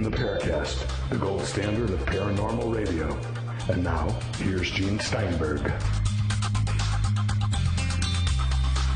in the Paracast, the gold standard of paranormal radio. And now, here's Gene Steinberg.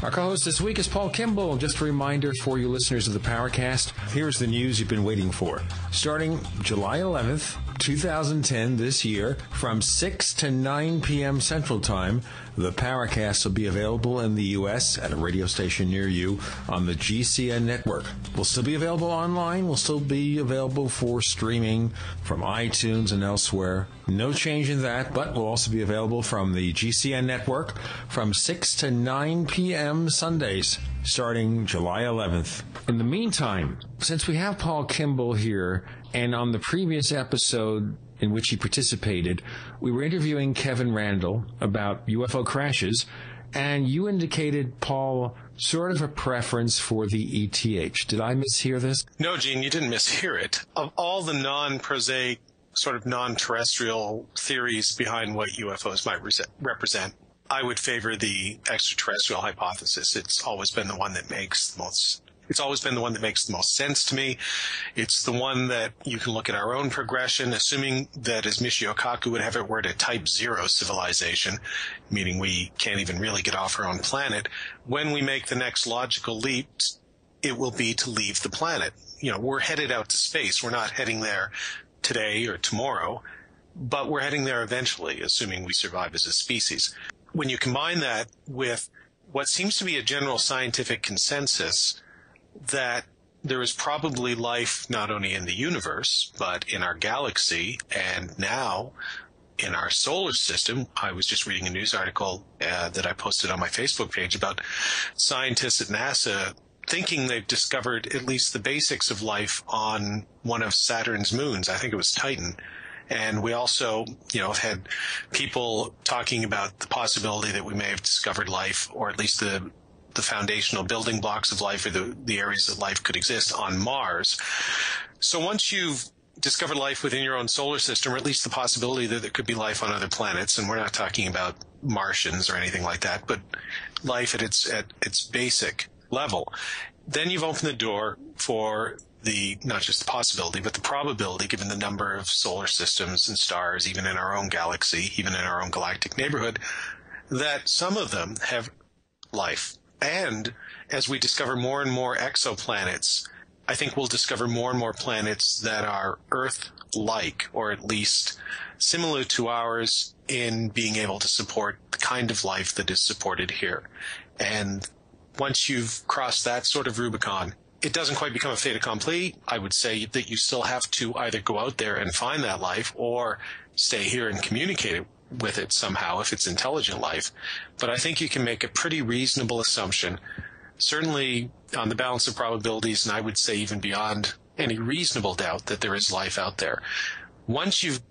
Our co-host this week is Paul Kimball. Just a reminder for you listeners of the Paracast, here's the news you've been waiting for. Starting July 11th, 2010, this year, from 6 to 9 p.m. Central Time, the Paracast will be available in the U.S. at a radio station near you on the GCN network. We'll still be available online. We'll still be available for streaming from iTunes and elsewhere. No change in that, but we'll also be available from the GCN network from 6 to 9 p.m. Sundays, starting July 11th. In the meantime, since we have Paul Kimball here, and on the previous episode in which he participated, we were interviewing Kevin Randle about UFO crashes, and you indicated, Paul, sort of a preference for the ETH. Did I mishear this? No, Gene, you didn't mishear it. Of all the non-prosaic, sort of non-terrestrial theories behind what UFOs might represent, I would favor the extraterrestrial hypothesis. It's always been the one that makes the most sense to me. It's the one that you can look at our own progression, assuming that, as Michio Kaku would have it, we're at a type 0 civilization, meaning we can't even really get off our own planet. When we make the next logical leap, it will be to leave the planet. You know, we're headed out to space. We're not heading there today or tomorrow, but we're heading there eventually, assuming we survive as a species. When you combine that with what seems to be a general scientific consensus that there is probably life not only in the universe, but in our galaxy and now in our solar system. I was just reading a news article that I posted on my Facebook page about scientists at NASA thinking they've discovered at least the basics of life on one of Saturn's moons. I think it was Titan. And we also, have had people talking about the possibility that we may have discovered life, or at least the foundational building blocks of life, or the areas that life could exist on Mars. So once you've discovered life within your own solar system, or at least the possibility that there could be life on other planets, and we're not talking about Martians or anything like that, but life at its basic level, then you've opened the door for not just the possibility, but the probability, given the number of solar systems and stars, even in our own galaxy, even in our own galactic neighborhood, that some of them have life. And as we discover more and more exoplanets, I think we'll discover more and more planets that are Earth-like, or at least similar to ours in being able to support the kind of life that is supported here. And once you've crossed that sort of Rubicon, it doesn't quite become a fait accompli. I would say that you still have to either go out there and find that life, or stay here and communicate with it somehow if it's intelligent life. But I think you can make a pretty reasonable assumption, certainly on the balance of probabilities, and I would say even beyond any reasonable doubt, that there is life out there. Once you've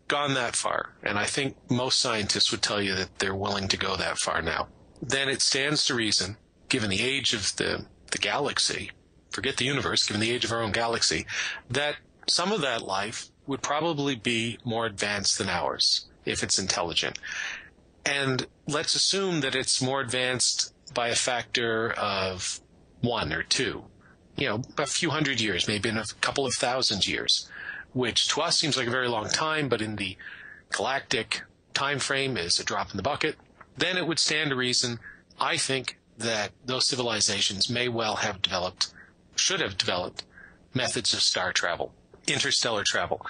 gone that far, and I think most scientists would tell you that they're willing to go that far now, then it stands to reason, given the age of the galaxy, forget the universe, given the age of our own galaxy, that some of that life would probably be more advanced than ours, if it's intelligent. And let's assume that it's more advanced by a factor of 1 or 2, a few hundred years, maybe in a couple of thousand years, which to us seems like a very long time, but in the galactic time frame is a drop in the bucket. Then it would stand to reason, I think, that those civilizations may well have should have developed methods of star travel, interstellar travel.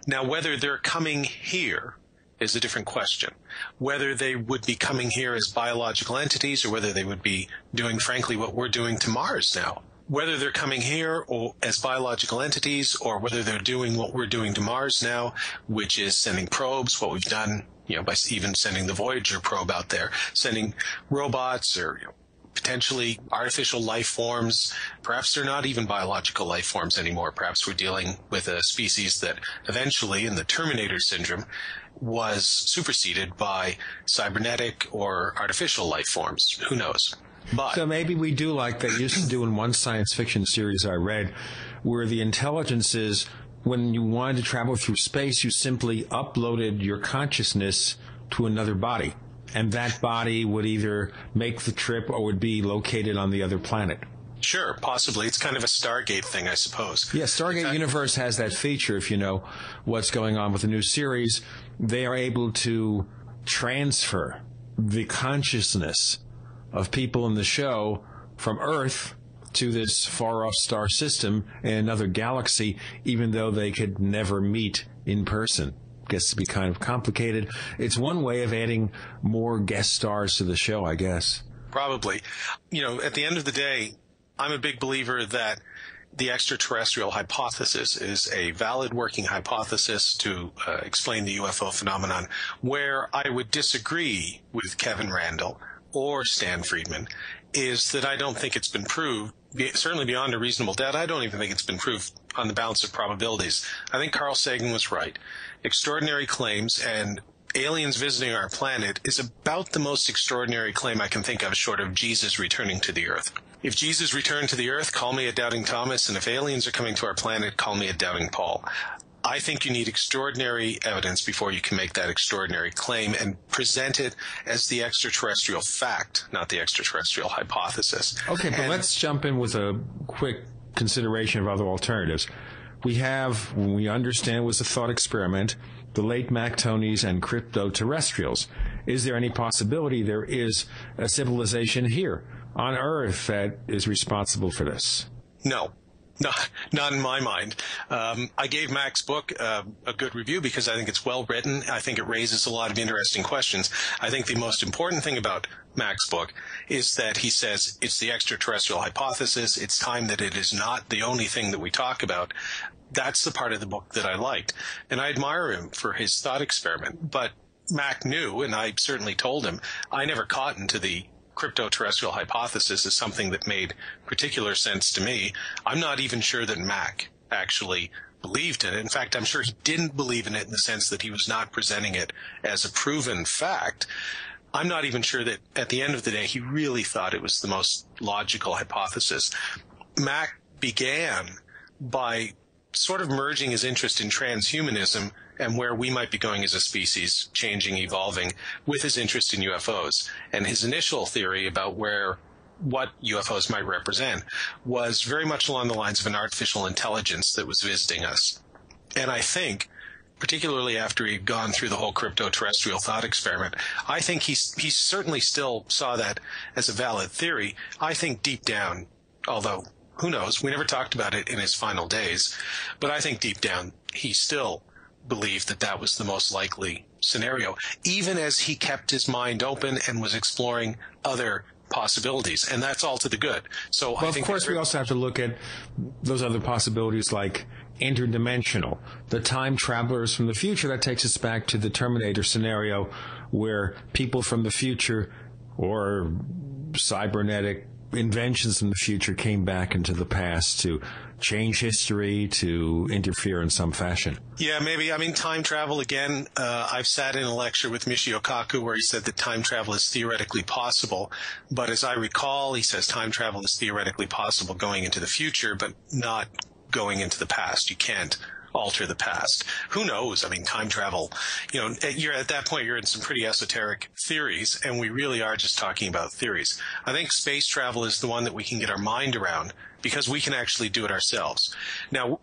Now, whether they're coming here is a different question. Whether they would be coming here as biological entities, or whether they would be doing, frankly, what we're doing to Mars now. Whether they're coming here or as biological entities, or whether they're doing what we're doing to Mars now, which is sending probes, what we've done, by even sending the Voyager probe out there, sending robots, or potentially artificial life forms. Perhaps they're not even biological life forms anymore. Perhaps we're dealing with a species that eventually, in the Terminator syndrome, was superseded by cybernetic or artificial life forms. Who knows? But so maybe we do like they used to do in one science fiction series I read, where the intelligences, when you wanted to travel through space, you simply uploaded your consciousness to another body. And that body would either make the trip or would be located on the other planet. Sure, possibly. It's kind of a Stargate thing, I suppose. Yeah, Stargate Universe has that feature. If you know what's going on with the new series, they are able to transfer the consciousness of people in the show from Earth to this far-off star system in another galaxy, even though they could never meet in person. Gets to be kind of complicated. It's one way of adding more guest stars to the show, I guess. Probably. At the end of the day, I'm a big believer that the extraterrestrial hypothesis is a valid working hypothesis to explain the UFO phenomenon. Where I would disagree with Kevin Randle or Stan Friedman is that I don't think it's been proved, certainly beyond a reasonable doubt. I don't even think it's been proved on the balance of probabilities. I think Carl Sagan was right. Extraordinary claims and aliens visiting our planet is about the most extraordinary claim I can think of, short of Jesus returning to the Earth. If Jesus returned to the Earth, call me a doubting Thomas, and if aliens are coming to our planet, call me a doubting Paul. I think you need extraordinary evidence before you can make that extraordinary claim and present it as the extraterrestrial fact, not the extraterrestrial hypothesis. Okay, but let's jump in with a quick consideration of other alternatives. We understand it was a thought experiment, the late Mactones and crypto-terrestrials. Is there any possibility there is a civilization here on Earth that is responsible for this? No. Not in my mind. I gave Mac's book a good review because I think it's well written. I think it raises a lot of interesting questions. I think the most important thing about Mac's book is that he says it's the extraterrestrial hypothesis. It's time that it is not the only thing that we talk about. That's the part of the book that I liked. And I admire him for his thought experiment. But Mac knew, and I certainly told him, I never caught into the crypto-terrestrial hypothesis as something that made particular sense to me. I'm not even sure that Mac actually believed in it. In fact, I'm sure he didn't believe in it in the sense that he was not presenting it as a proven fact. I'm not even sure that at the end of the day he really thought it was the most logical hypothesis. Mac began by sort of merging his interest in transhumanism and where we might be going as a species, changing, evolving, with his interest in UFOs. And his initial theory about what UFOs might represent was very much along the lines of an artificial intelligence that was visiting us. And I think, particularly after he'd gone through the whole crypto-terrestrial thought experiment, I think he certainly still saw that as a valid theory. I think deep down, although who knows, we never talked about it in his final days, but I think deep down he still believed that that was the most likely scenario, even as he kept his mind open and was exploring other possibilities, and that's all to the good. So well, I think, of course, we also have to look at those other possibilities like interdimensional, the time travelers from the future. That takes us back to the Terminator scenario where people from the future or cybernetic inventions from the future came back into the past to change history, to interfere in some fashion. Yeah, maybe. I mean, time travel, again, I've sat in a lecture with Michio Kaku where he said that time travel is theoretically possible. But as I recall, he says time travel is theoretically possible going into the future, but not going into the past. You can't alter the past. Who knows? I mean, time travel, you're at that point, you're in some pretty esoteric theories, and we really are just talking about theories. I think space travel is the one that we can get our mind around because we can actually do it ourselves. Now,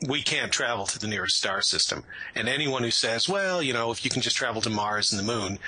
we can't travel to the nearest star system. And anyone who says, well, if you can just travel to Mars and the moon,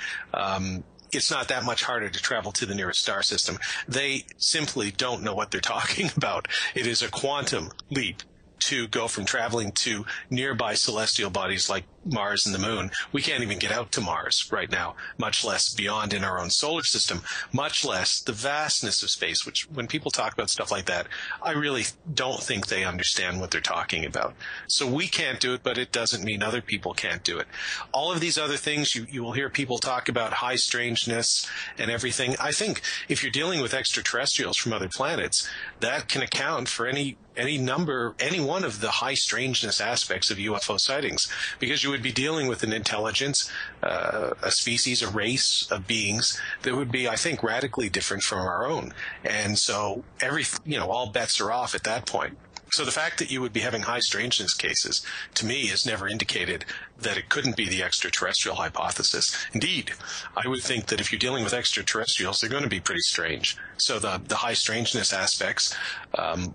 it's not that much harder to travel to the nearest star system. They simply don't know what they're talking about. It is a quantum leap to go from traveling to nearby celestial bodies like Mars and the moon. We can't even get out to Mars right now, much less beyond in our own solar system, much less the vastness of space, which when people talk about stuff like that, I really don't think they understand what they're talking about. So we can't do it, but it doesn't mean other people can't do it. All of these other things, you will hear people talk about high strangeness and everything. I think if you're dealing with extraterrestrials from other planets, that can account for any one of the high strangeness aspects of UFO sightings, because you would be dealing with an intelligence, a species, a race of beings that would be, I think, radically different from our own. And so all bets are off at that point. So the fact that you would be having high strangeness cases, to me, has never indicated that it couldn't be the extraterrestrial hypothesis. Indeed, I would think that if you're dealing with extraterrestrials, they're going to be pretty strange. So the high strangeness aspects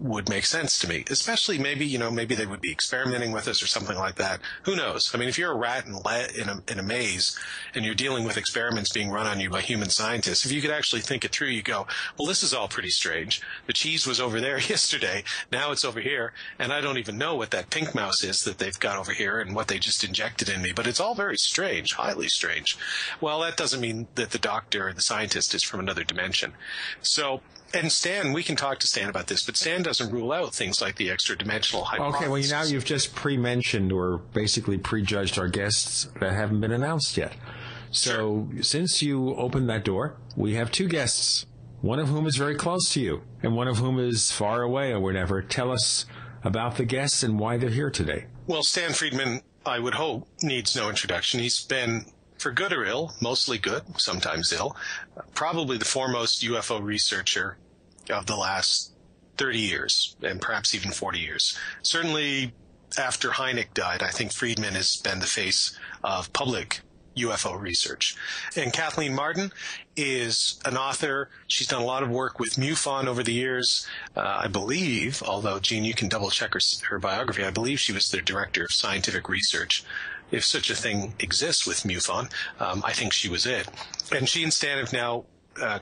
would make sense to me, especially maybe they would be experimenting with us or something like that. Who knows? I mean, if you're a rat in a maze and you're dealing with experiments being run on you by human scientists, if you could actually think it through, you go, well, this is all pretty strange. The cheese was over there yesterday. Now it's over here, and I don't even know what that pink mouse is that they've got over here and what they just injected in me, but it's all very strange, highly strange. Well, that doesn't mean that the doctor or the scientist is from another dimension. So, and Stan, we can talk to Stan about this, but Stan doesn't rule out things like the extra-dimensional hypothesis. Okay, well, now you've just pre-mentioned or basically prejudged our guests that haven't been announced yet. So, since you opened that door, we have two guests, one of whom is very close to you, and one of whom is far away or whatever. Tell us about the guests and why they're here today. Well, Stan Friedman, I would hope, needs no introduction. He's been, for good or ill, mostly good, sometimes ill, probably the foremost UFO researcher of the last 30 years, and perhaps even 40 years. Certainly, after Hynek died, I think Friedman has been the face of public UFO research. And Kathleen Marden is an author. She's done a lot of work with MUFON over the years. I believe, although, Gene, you can double-check her biography, I believe she was the director of scientific research. If such a thing exists with MUFON, I think she was it. And she and Stan have now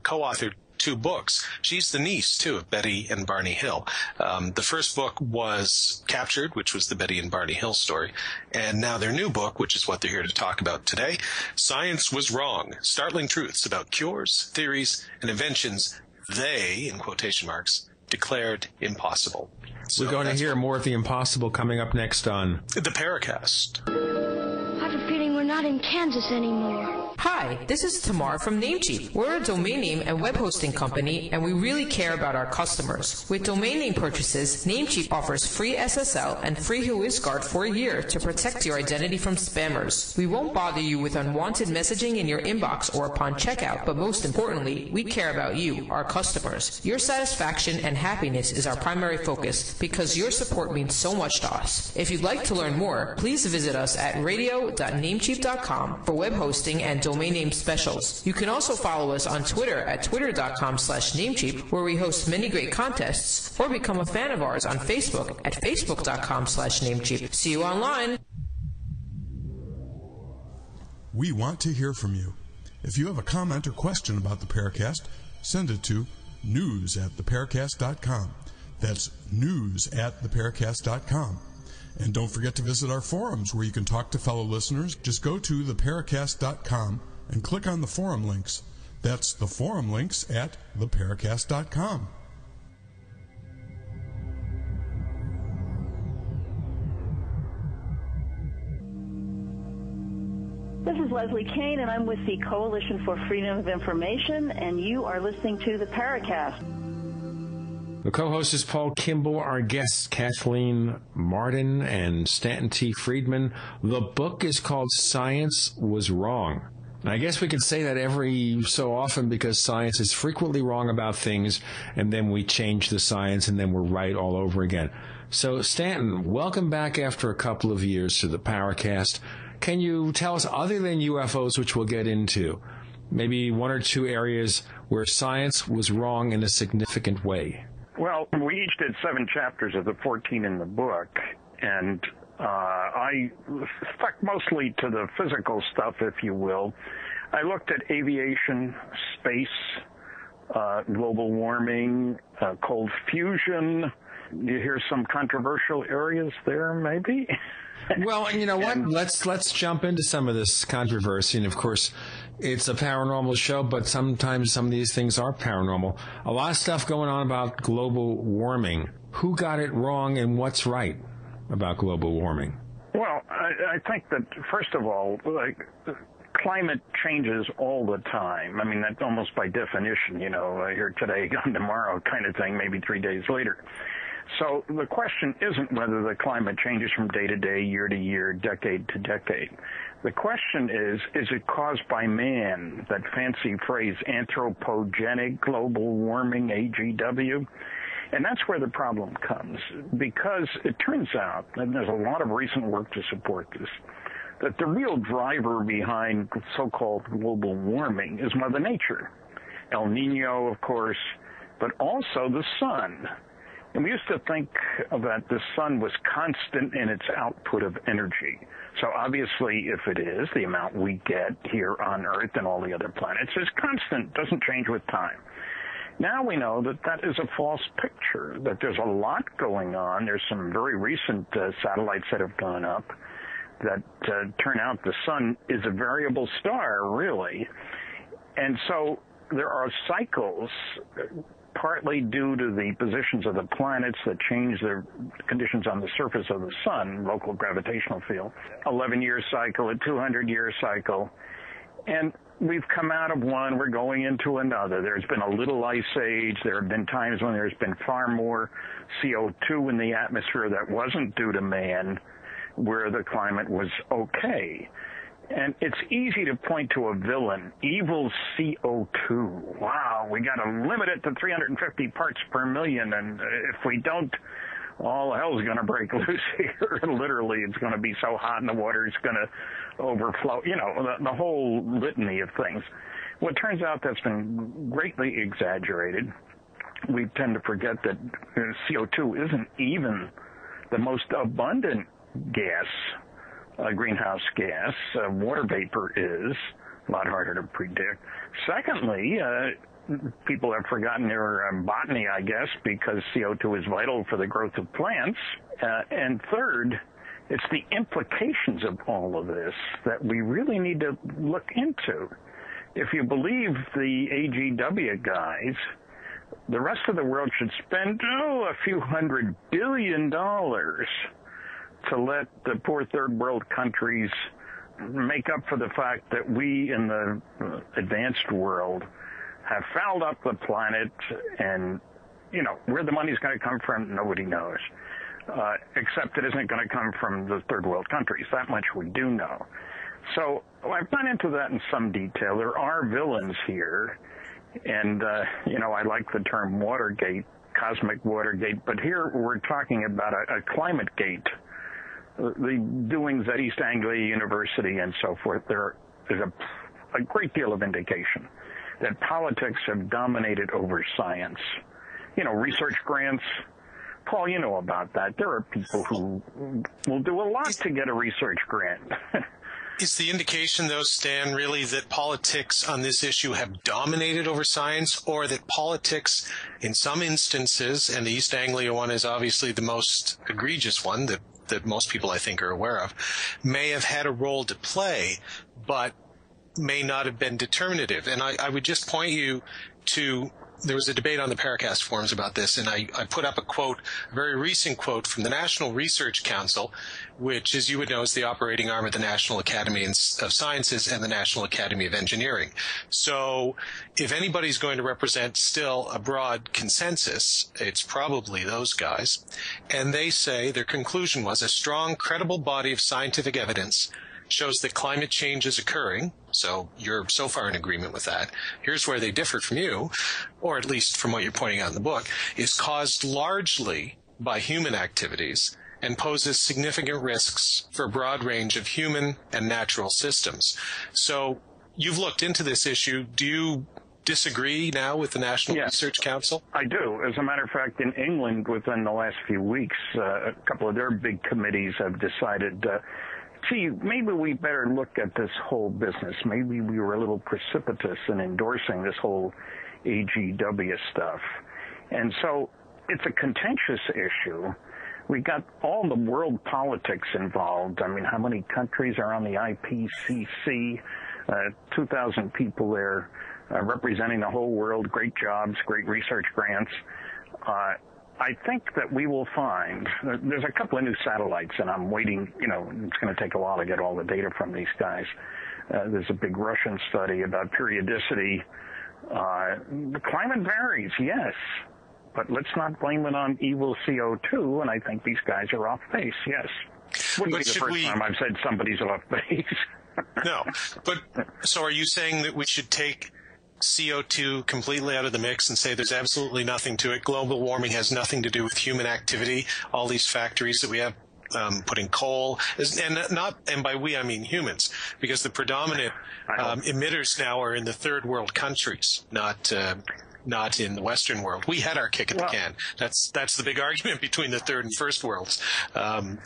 co-authored 2 books. She's the niece, too, of Betty and Barney Hill. The first book was Captured, which was the Betty and Barney Hill story. And now their new book, which is what they're here to talk about today, Science Was Wrong, Startling Truths About Cures, Theories, and Inventions They, in quotation marks, declared impossible. So we're going to hear more of the impossible coming up next on the Paracast. I have a feeling we're not in Kansas anymore. Hi, this is Tamar from Namecheap. We're a domain name and web hosting company, and we really care about our customers. With domain name purchases, Namecheap offers free SSL and free WhoisGuard for a year to protect your identity from spammers. We won't bother you with unwanted messaging in your inbox or upon checkout, but most importantly, we care about you, our customers. Your satisfaction and happiness is our primary focus because your support means so much to us. If you'd like to learn more, please visit us at radio.namecheap.com for web hosting and domain name specials. You can also follow us on Twitter at twitter.com/Namecheap, where we host many great contests, or become a fan of ours on Facebook at facebook.com/Namecheap. See you online. We want to hear from you. If you have a comment or question about the Paracast, send it to news@theparacast.com. That's news@theparacast.com. And don't forget to visit our forums where you can talk to fellow listeners. Just go to theparacast.com and click on the forum links. That's the forum links at theparacast.com. This is Leslie Kane, and I'm with the Coalition for Freedom of Information, and you are listening to the Paracast. The co-host is Paul Kimball. Our guests, Kathleen Marden and Stanton T. Friedman. The book is called Science Was Wrong. And I guess we could say that every so often because science is frequently wrong about things, and then we change the science, and then we're right all over again. So, Stanton, welcome back after a couple of years to the Paracast. Can you tell us, other than UFOs, which we'll get into, maybe 1 or 2 areas where science was wrong in a significant way? Well, we each did 7 chapters of the 14 in the book, and I stuck mostly to the physical stuff, if you will. I looked at aviation, space, global warming, cold fusion. You hear some controversial areas there, maybe? Well, and you know what? Let's jump into some of this controversy. And, of course, it's a paranormal show, but sometimes some of these things are paranormal. A lot of stuff going on about global warming. Who got it wrong and what's right about global warming? Well, I think that, first of all, climate changes all the time. I mean, that's almost by definition, here today, gone tomorrow kind of thing, maybe 3 days later. So the question isn't whether the climate changes from day to day, year to year, decade to decade. The question is it caused by man, that fancy phrase, anthropogenic global warming, AGW? And that's where the problem comes, because it turns out, and there's a lot of recent work to support this, that the real driver behind so-called global warming is Mother Nature. El Nino, of course, but also the sun. And we used to think that the sun was constant in its output of energy. So obviously, if it is, the amount we get here on Earth and all the other planets is constant, doesn't change with time. Now we know that that is a false picture, that there's a lot going on. There's some very recent satellites that have gone up that turn out the sun is a variable star, really. And so there are cycles, partly due to the positions of the planets that change their conditions on the surface of the sun, local gravitational field, 11-year cycle, a 200-year cycle. And we've come out of one, we're going into another. There's been a little ice age. There have been times when there's been far more CO2 in the atmosphere that wasn't due to man, where the climate was okay. And it's easy to point to a villain, evil CO2. Wow, we got to limit it to 350 parts per million, and if we don't, all hell's going to break loose here. Literally, it's going to be so hot and the water is going to overflow. You know, the whole litany of things. Well, it turns out that's been greatly exaggerated. We tend to forget that CO2 isn't even the most abundant gas, greenhouse gas. Water vapor is a lot harder to predict. Secondly, people have forgotten their botany, I guess, because CO2 is vital for the growth of plants. And third, it's the implications of all of this that we really need to look into. If you believe the AGW guys, the rest of the world should spend, a few $100 billion to let the poor third world countries make up for the fact that we in the advanced world have fouled up the planet, and, you know, where the money's going to come from, nobody knows. Except it isn't going to come from the third world countries. That much we do know. So I've gone into that in some detail. There are villains here, and, I like the term Watergate, cosmic Watergate, but here we're talking about a climate gate. The doings at East Anglia University and so forth, there is a great deal of indication that politics have dominated over science. You know, research grants, Paul, you know about that. There are people who will do a lot to get a research grant. Is the indication, though, Stan, really that politics on this issue have dominated over science, or that politics in some instances, and the East Anglia one is obviously the most egregious one that most people I think are aware of, may have had a role to play, but may not have been determinative? And I would just point you to, there was a debate on the Paracast forums about this, and I put up a very recent quote from the National Research Council, which, as you would know, is the operating arm of the National Academy of Sciences and the National Academy of Engineering. So if anybody's going to represent still a broad consensus, it's probably those guys. And they say their conclusion was a strong, credible body of scientific evidence shows that climate change is occurring. So you're so far in agreement with that. Here's where they differ from you, or at least from what you're pointing out in the book, is caused largely by human activities and poses significant risks for a broad range of human and natural systems. So you've looked into this issue. Do you disagree now with the National Research Council? I do. As a matter of fact, in England, within the last few weeks, a couple of their big committees have decided maybe we better look at this whole business. Maybe we were a little precipitous in endorsing this whole AGW stuff. And so it's a contentious issue. We got all the world politics involved. I mean, how many countries are on the IPCC? 2,000 people there representing the whole world. Great jobs, great research grants. I think that we will find, there's a couple of new satellites, and I'm waiting, it's going to take a while to get all the data from these guys. There's a big Russian study about periodicity. The climate varies, yes, but let's not blame it on evil CO2, and I think these guys are off base, yes. Wouldn't be the first time I've said somebody's off base. No, but so are you saying that we should take CO2 completely out of the mix and say there's absolutely nothing to it. Global warming has nothing to do with human activity. All these factories that we have putting coal, and by we I mean humans, because the predominant emitters now are in the third world countries, not in the Western world. We had our kick at the can. That's the big argument between the third and first worlds.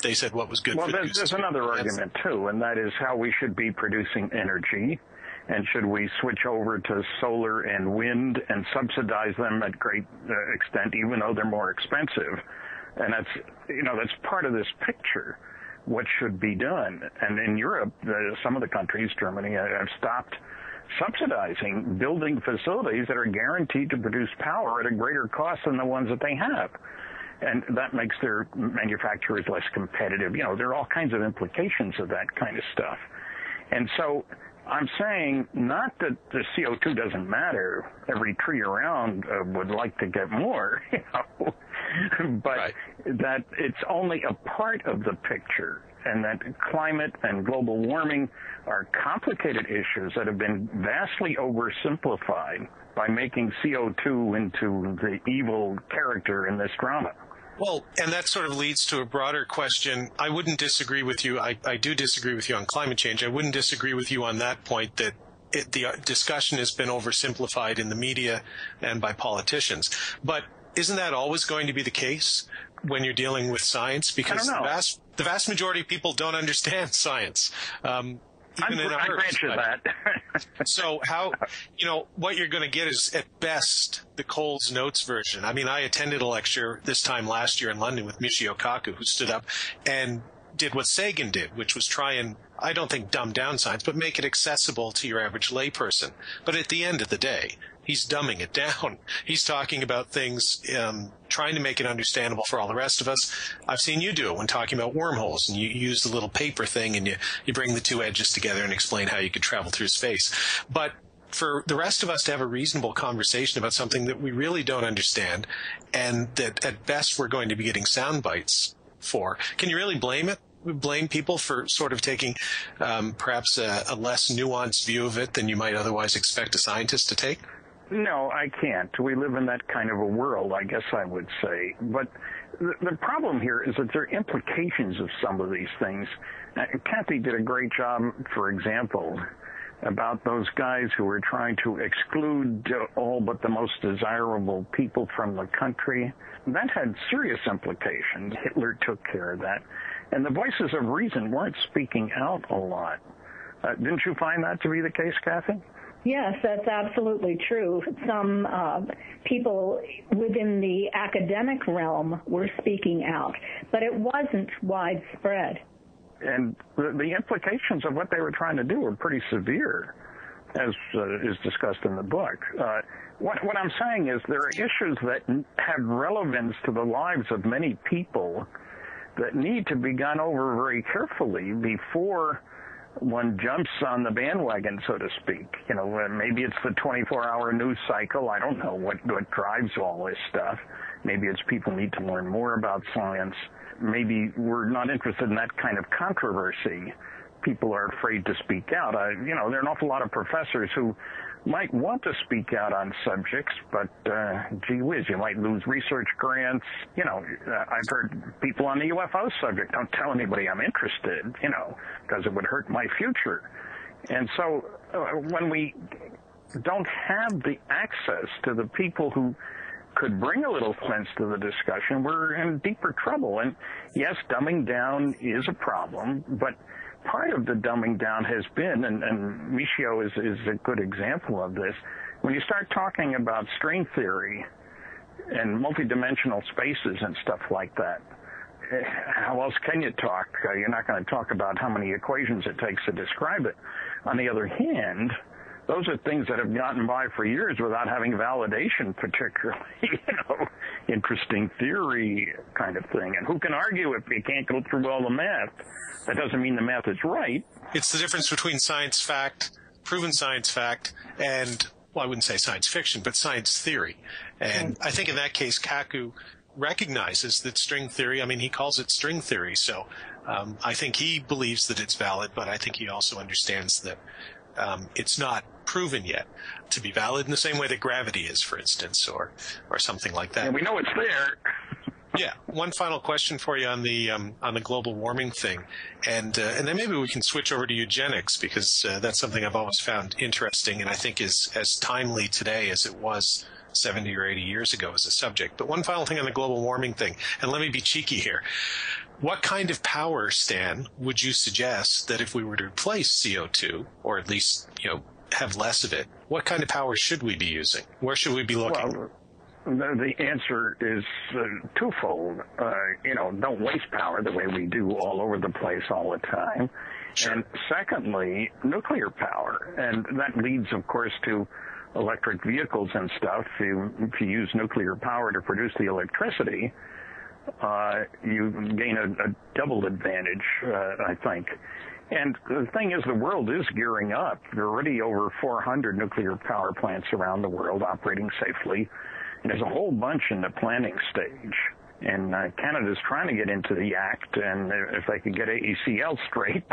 They said what was good for the goose. There's another argument too, and that is how we should be producing energy. And should we switch over to solar and wind and subsidize them at great extent, even though they're more expensive? And that's part of this picture, what should be done. And in Europe, some of the countries, Germany, have stopped subsidizing building facilities that are guaranteed to produce power at a greater cost than the ones that they have. And that makes their manufacturers less competitive. There are all kinds of implications of that kind of stuff. And so I'm saying not that the CO2 doesn't matter. Every tree around would like to get more, but that it's only a part of the picture, and that climate and global warming are complicated issues that have been vastly oversimplified by making CO2 into the evil character in this drama. Well, and that sort of leads to a broader question. I wouldn't disagree with you. I do disagree with you on climate change. I wouldn't disagree with you on that point that the discussion has been oversimplified in the media and by politicians. But isn't that always going to be the case when you're dealing with science? Because the vast majority of people don't understand science. I grant you that. So what you're going to get is at best the Coles Notes version. I mean, I attended a lecture this time last year in London with Michio Kaku, who stood up and did what Sagan did, which was try and, I don't think dumb down science, but make it accessible to your average layperson. But at the end of the day, he's dumbing it down. He's talking about things, trying to make it understandable for all the rest of us. I've seen you do it when talking about wormholes, and you use the little paper thing and you bring the two edges together and explain how you could travel through space. But for the rest of us to have a reasonable conversation about something that we really don't understand, and that at best we're going to be getting sound bites for, can you really blame people for sort of taking perhaps a less nuanced view of it than you might otherwise expect a scientist to take? No, I can't. We live in that kind of a world, I guess I would say. But the problem here is that there are implications of some of these things. Kathy did a great job, for example, about those guys who were trying to exclude all but the most desirable people from the country. That had serious implications. Hitler took care of that. And the voices of reason weren't speaking out a lot. Didn't you find that to be the case, Kathy? Yes, that's absolutely true. Some people within the academic realm were speaking out, but it wasn't widespread. And the implications of what they were trying to do were pretty severe, as is discussed in the book. What I'm saying is there are issues that have relevance to the lives of many people that need to be gone over very carefully before one jumps on the bandwagon, so to speak. Maybe it's the 24-hour news cycle. I don't know what drives all this stuff. Maybe it's people need to learn more about science. Maybe we're not interested in that kind of controversy. People are afraid to speak out. There are an awful lot of professors who might want to speak out on subjects, but gee whiz, you might lose research grants. I've heard people on the UFO subject, don't tell anybody I'm interested, because it would hurt my future. And so when we don't have the access to the people who could bring a little sense to the discussion, we're in deeper trouble. And yes, dumbing down is a problem, but part of the dumbing down has been, and Michio is a good example of this, when you start talking about string theory and multidimensional spaces and stuff like that, how else can you talk? You're not going to talk about how many equations it takes to describe it. On the other hand, those are things that have gotten by for years without having validation, particularly, interesting theory kind of thing. And who can argue if you can't go through all the math? That doesn't mean the math is right. It's the difference between science fact, proven science fact, and, well, I wouldn't say science fiction, but science theory. And I think in that case, Kaku recognizes that string theory, he calls it string theory, so I think he believes that it's valid, but I think he also understands that it's not proven yet to be valid in the same way that gravity is, for instance, or something like that. And we know it's there. Yeah. One final question for you on the global warming thing, and then maybe we can switch over to eugenics, because that's something I've always found interesting, and I think is as timely today as it was 70 or 80 years ago as a subject. But one final thing on the global warming thing, and let me be cheeky here. What kind of power, Stan, would you suggest that if we were to replace CO2, or at least, have less of it, what kind of power should we be using? Where should we be looking? Well, the answer is twofold. Don't waste power the way we do all over the place all the time. Sure. And secondly, nuclear power. And that leads, of course, to electric vehicles and stuff. If you use nuclear power to produce the electricity, you gain a double advantage, I think. And the thing is, the world is gearing up. There are already over 400 nuclear power plants around the world operating safely. And there's a whole bunch in the planning stage. And Canada's trying to get into the act, and if they could get AECL straight,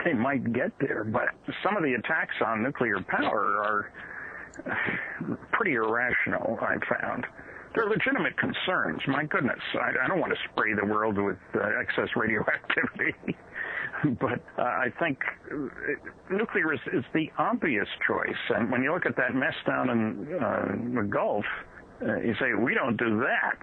they might get there. But some of the attacks on nuclear power are pretty irrational, I've found. They're legitimate concerns. My goodness, I don't want to spray the world with excess radioactivity. But I think nuclear is the obvious choice. And when you look at that mess down in the Gulf, you say, we don't do that.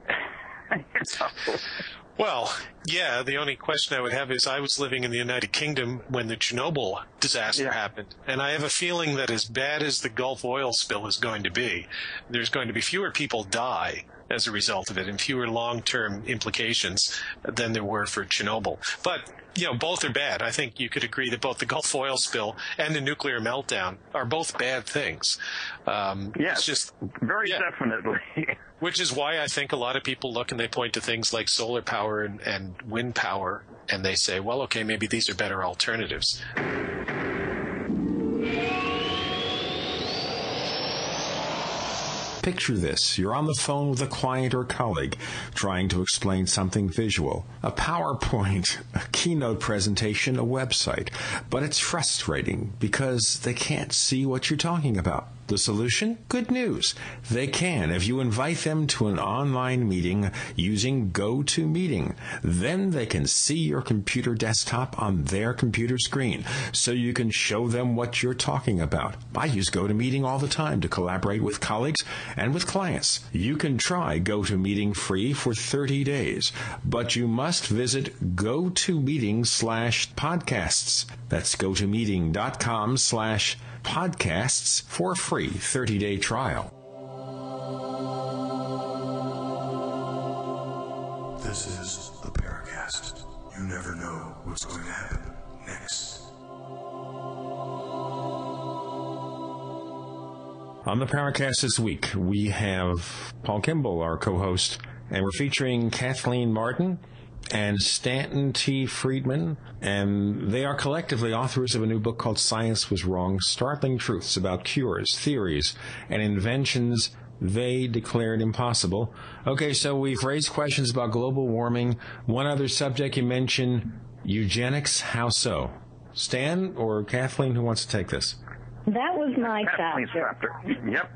Well, yeah, the only question I would have is I was living in the United Kingdom when the Chernobyl disaster happened, and I have a feeling that as bad as the Gulf oil spill is going to be, there's going to be fewer people die as a result of it and fewer long-term implications than there were for Chernobyl. But, both are bad. I think you could agree that both the Gulf oil spill and the nuclear meltdown are both bad things. Yes, it's just, very definitely. Which is why I think a lot of people look and they point to things like solar power and wind power, and they say, well, okay, maybe these are better alternatives. Picture this. You're on the phone with a client or colleague trying to explain something visual. A PowerPoint, a keynote presentation, a website. But it's frustrating because they can't see what you're talking about. The solution? Good news. They can if you invite them to an online meeting using GoToMeeting. Then they can see your computer desktop on their computer screen, so you can show them what you're talking about. I use GoToMeeting all the time to collaborate with colleagues and with clients. You can try GoToMeeting free for 30 days, but you must visit GoToMeeting/podcasts. That's GoToMeeting.com/podcasts for a free 30-day trial. This is the Paracast. You never know what's going to happen next. On the Paracast this week, we have Paul Kimball, our co-host, and we're featuring Kathleen Martin and Stanton T. Friedman, and they are collectively authors of a new book called Science Was Wrong, Startling Truths About Cures, Theories, and Inventions They Declared Impossible. Okay, so we've raised questions about global warming. One other subject you mentioned, eugenics. How so? Stan or Kathleen, who wants to take this? That was my chapter. Yep.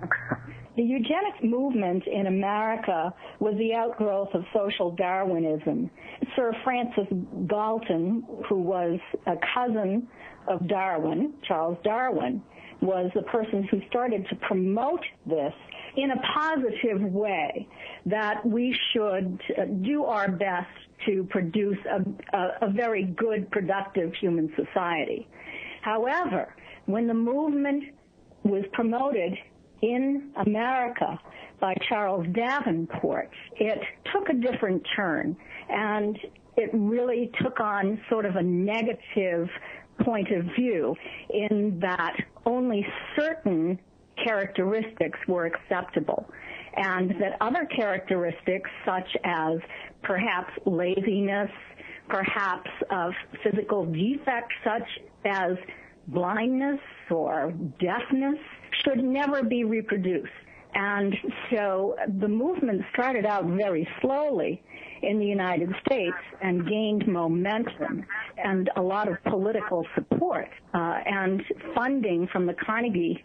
The eugenics movement in America was the outgrowth of social Darwinism. Sir Francis Galton, who was a cousin of Darwin, Charles Darwin, was the person who started to promote this in a positive way, that we should do our best to produce a very good, productive human society. However, when the movement was promoted in America by Charles Davenport, it took a different turn, and it really took on sort of a negative point of view in that only certain characteristics were acceptable, and that other characteristics such as perhaps laziness, perhaps physical defects such as blindness or deafness should never be reproduced. And so the movement started out very slowly in the United States and gained momentum and a lot of political support and funding from the Carnegie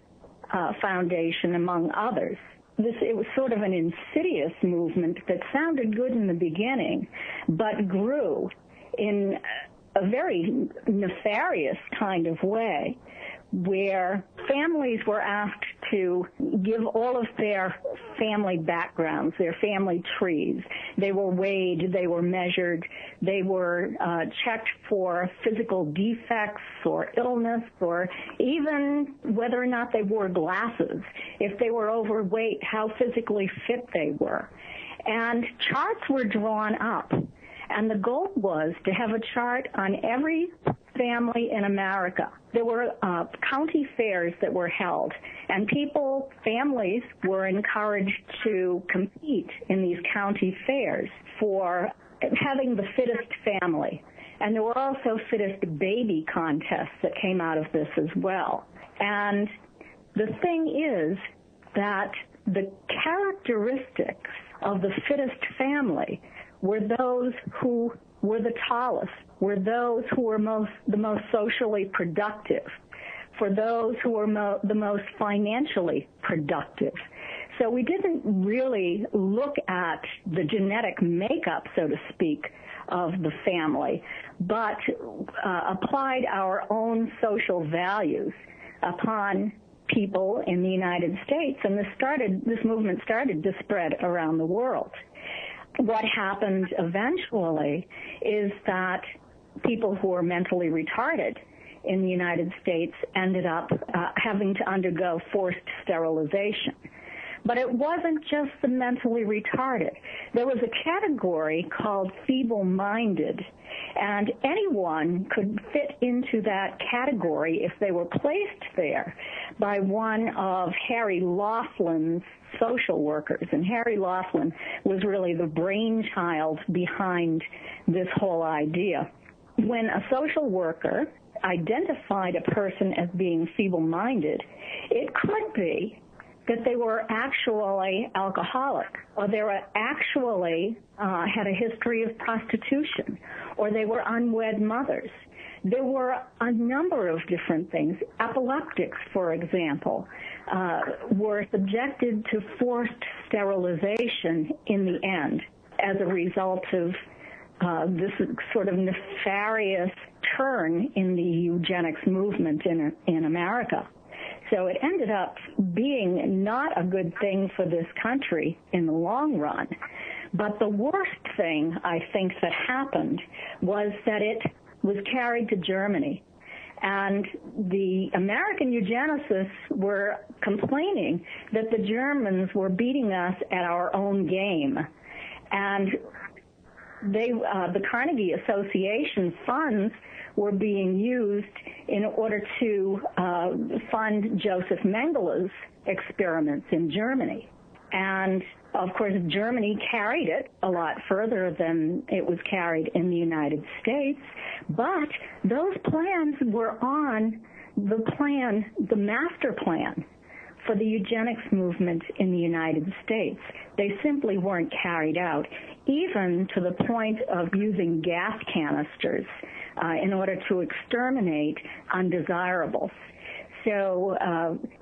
Foundation, among others. It was sort of an insidious movement that sounded good in the beginning, but grew in a very nefarious kind of way, where families were asked to give all of their family backgrounds, their family trees. They were weighed, they were measured, they were checked for physical defects or illness, or even whether or not they wore glasses, if they were overweight, how physically fit they were. And charts were drawn up. And the goal was to have a chart on every family in America. There were county fairs that were held, and families were encouraged to compete in these county fairs for having the fittest family. And there were also fittest baby contests that came out of this as well. And the thing is that the characteristics of the fittest family were those who were the tallest, were those who were the most socially productive, for those who were the most financially productive. So we didn't really look at the genetic makeup, so to speak, of the family, but applied our own social values upon people in the United States, and this movement started to spread around the world. What happened eventually is that people who were mentally retarded in the United States ended up having to undergo forced sterilization. But it wasn't just the mentally retarded. There was a category called feeble-minded, and anyone could fit into that category if they were placed there by one of Harry Laughlin's social workers. And Harry Laughlin was really the brainchild behind this whole idea. When a social worker identified a person as being feeble-minded, it could be that they were actually alcoholic, or they were actually had a history of prostitution, or they were unwed mothers. There were a number of different things. Epileptics, for example, were subjected to forced sterilization in the end as a result of this sort of nefarious turn in the eugenics movement in America. So it ended up being not a good thing for this country in the long run. But the worst thing, I think, that happened was that it was carried to Germany. And the American eugenicists were complaining that the Germans were beating us at our own game. And the Carnegie Association funds were being used in order to fund Joseph Mengele's experiments in Germany. And, of course, Germany carried it a lot further than it was carried in the United States, but those plans were on the master plan for the eugenics movement in the United States. They simply weren't carried out, even to the point of using gas canisters in order to exterminate undesirables. So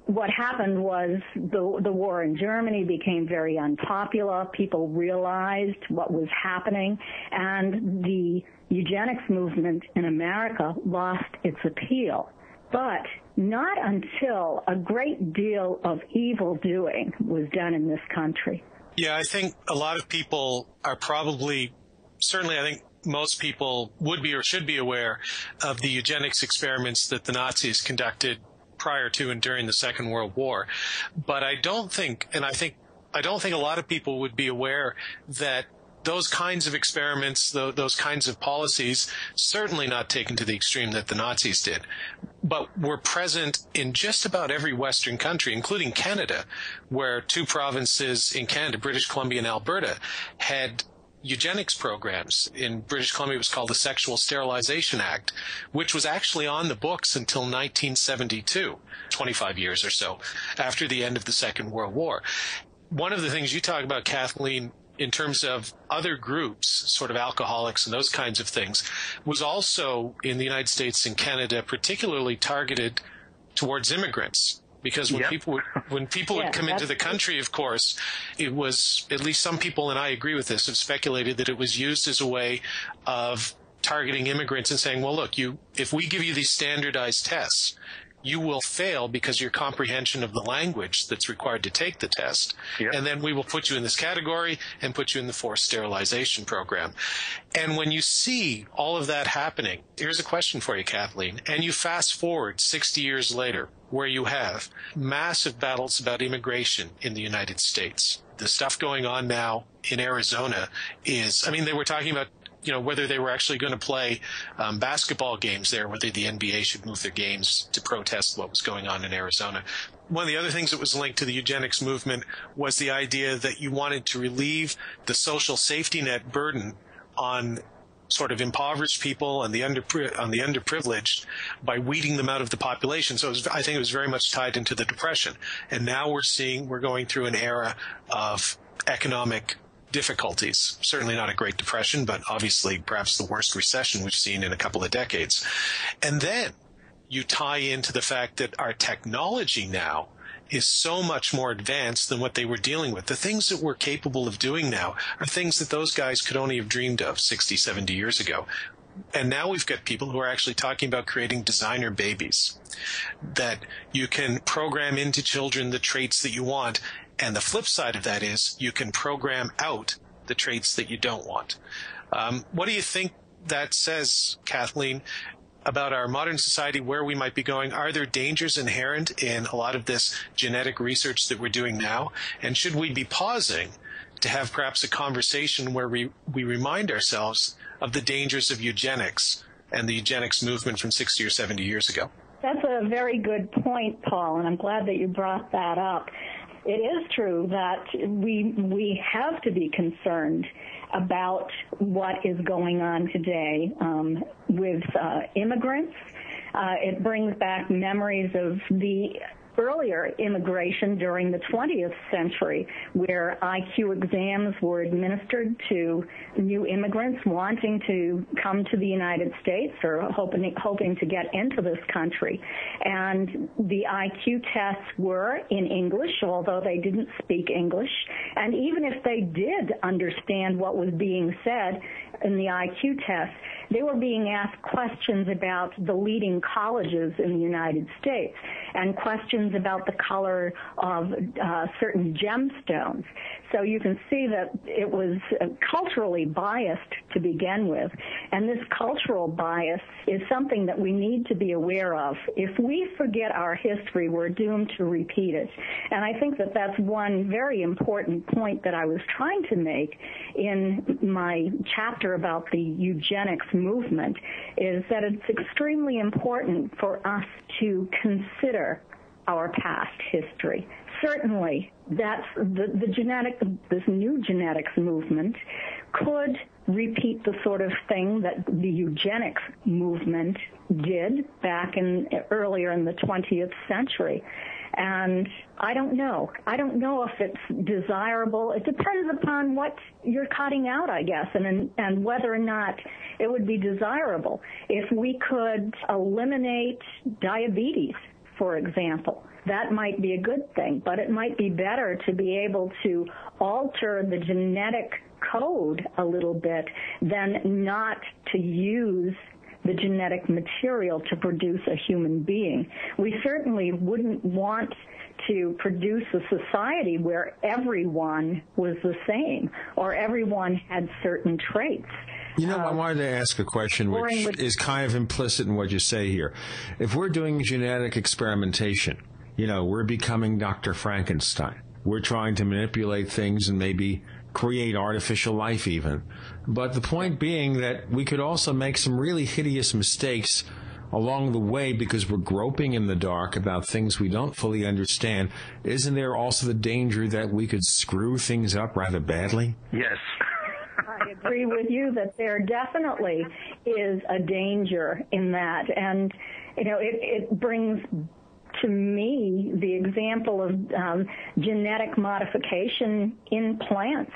what happened was the war in Germany became very unpopular. People realized what was happening, and the eugenics movement in America lost its appeal. But not until a great deal of evil doing was done in this country. Yeah, I think a lot of people are certainly I think most people would be or should be aware of the eugenics experiments that the Nazis conducted prior to and during the Second World War. But I don't think a lot of people would be aware that those kinds of experiments, those kinds of policies, certainly not taken to the extreme that the Nazis did, but were present in just about every Western country, including Canada, where two provinces in Canada, British Columbia and Alberta, had eugenics programs. In British Columbia, it was called the Sexual Sterilization Act, which was actually on the books until 1972, 25 years or so, after the end of the Second World War. One of the things you talk about, Kathleen, in terms of other groups, sort of alcoholics and those kinds of things, was also in the United States and Canada particularly targeted towards immigrants. Because when people would come into the country, of course, it was, at least some people, and I agree with this, have speculated that it was used as a way of targeting immigrants and saying, well, look, if we give you these standardized tests, you will fail because your comprehension of the language that's required to take the test. Yep. And then we will put you in this category and put you in the forced sterilization program. And when you see all of that happening, here's a question for you, Kathleen. And you fast forward 60 years later, where you have massive battles about immigration in the United States. The stuff going on now in Arizona is, I mean, they were talking about, whether they were actually going to play basketball games there, whether the NBA should move their games to protest what was going on in Arizona. One of the other things that was linked to the eugenics movement was the idea that you wanted to relieve the social safety net burden on sort of impoverished people and the underprivileged by weeding them out of the population. So I think it was very much tied into the Depression. And now we're going through an era of economic difficulties. Certainly not a Great Depression, but obviously perhaps the worst recession we've seen in a couple of decades. And then you tie into the fact that our technology now is so much more advanced than what they were dealing with. The things that we're capable of doing now are things that those guys could only have dreamed of 60, 70 years ago. And now we've got people who are actually talking about creating designer babies that you can program into children the traits that you want. And the flip side of that is you can program out the traits that you don't want. What do you think that says, Kathleen, about our modern society, where we might be going? Are there dangers inherent in a lot of this genetic research that we're doing now? And should we be pausing to have perhaps a conversation where we remind ourselves of the dangers of eugenics and the eugenics movement from 60 or 70 years ago? That's a very good point, Paul, and I'm glad that you brought that up. It is true that we have to be concerned about what is going on today with immigrants. It brings back memories of the earlier immigration during the 20th century, where IQ exams were administered to new immigrants wanting to come to the United States or hoping to get into this country. And the IQ tests were in English, although they didn't speak English. And even if they did understand what was being said in the IQ test, they were being asked questions about the leading colleges in the United States and questions about the color of certain gemstones. So you can see that it was culturally biased to begin with. And this cultural bias is something that we need to be aware of. If we forget our history, we're doomed to repeat it. And I think that that's one very important point that I was trying to make in my chapter about the eugenics movement, is that it's extremely important for us to consider our past history. Certainly, that's this new genetics movement could repeat the sort of thing that the eugenics movement did back earlier in the 20th century. And I don't know. I don't know if it's desirable. It depends upon what you're cutting out, I guess, and whether or not it would be desirable. If we could eliminate diabetes, for example, that might be a good thing, but it might be better to be able to alter the genetic code a little bit than not to use the genetic material to produce a human being. We certainly wouldn't want to produce a society where everyone was the same or everyone had certain traits. I wanted to ask a question which is kind of implicit in what you say here. If we're doing genetic experimentation, we're becoming Dr. Frankenstein. We're trying to manipulate things and maybe create artificial life even. But the point being that we could also make some really hideous mistakes along the way because we're groping in the dark about things we don't fully understand. Isn't there also the danger that we could screw things up rather badly? Yes. I agree with you that there definitely is a danger in that. And, it brings to me the example of genetic modification in plants.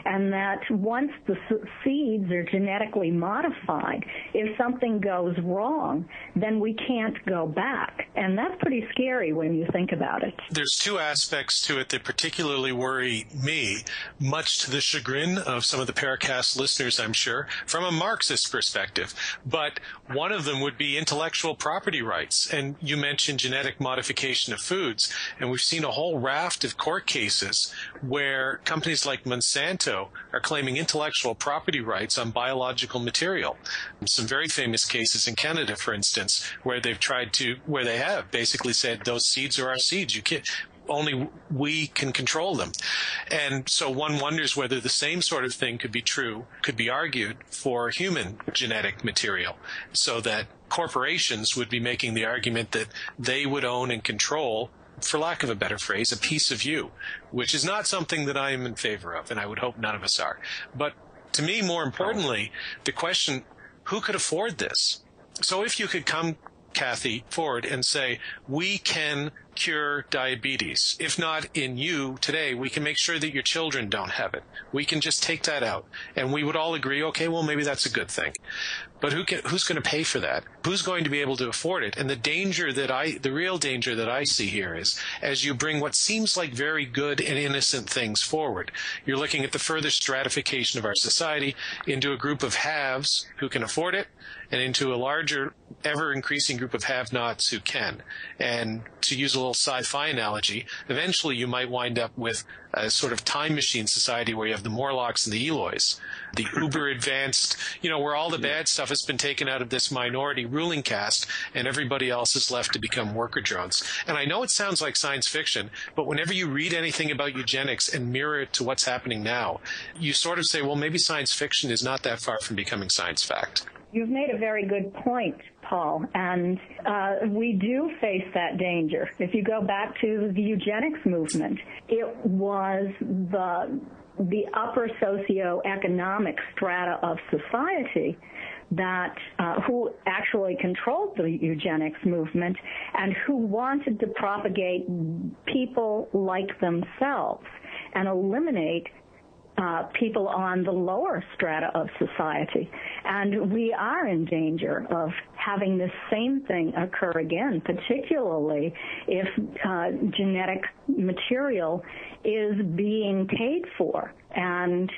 and that once the seeds are genetically modified, if something goes wrong, then we can't go back. And that's pretty scary when you think about it. There's two aspects to it that particularly worry me, much to the chagrin of some of the Paracast listeners, I'm sure, from a Marxist perspective. But one of them would be intellectual property rights. And you mentioned genetic modification of foods. And we've seen a whole raft of court cases where companies like Monsanto are claiming intellectual property rights on biological material. Some very famous cases in Canada, for instance, where they have basically said those seeds are our seeds. You can't. Only we can control them. And so one wonders whether the same sort of thing could be argued for human genetic material, so that corporations would be making the argument that they would own and control, for lack of a better phrase, a piece of you, which is not something that I am in favor of, and I would hope none of us are. But to me, more importantly, the question, who could afford this? So if you could come, Kathy, forward and say, we can cure diabetes. If not in you today, we can make sure that your children don't have it. We can just take that out. And we would all agree, okay, well, maybe that's a good thing. But who's going to pay for that? Who's going to be able to afford it? And the real danger that I see here is, as you bring what seems like very good and innocent things forward, you're looking at the further stratification of our society into a group of haves who can afford it, and into a larger, ever-increasing group of have-nots who can. And to use a little sci-fi analogy, eventually you might wind up with a sort of time machine society where you have the Morlocks and the Eloys, the uber-advanced, where all the bad stuff has been taken out of this minority ruling caste, and everybody else is left to become worker drones. And I know it sounds like science fiction, but whenever you read anything about eugenics and mirror it to what's happening now, you sort of say, well, maybe science fiction is not that far from becoming science fact. You've made a very good point, Paul, and we do face that danger. If you go back to the eugenics movement, it was the upper socioeconomic strata of society that who actually controlled the eugenics movement and who wanted to propagate people like themselves and eliminate people on the lower strata of society. And we are in danger of having this same thing occur again, particularly if genetic material is being paid for and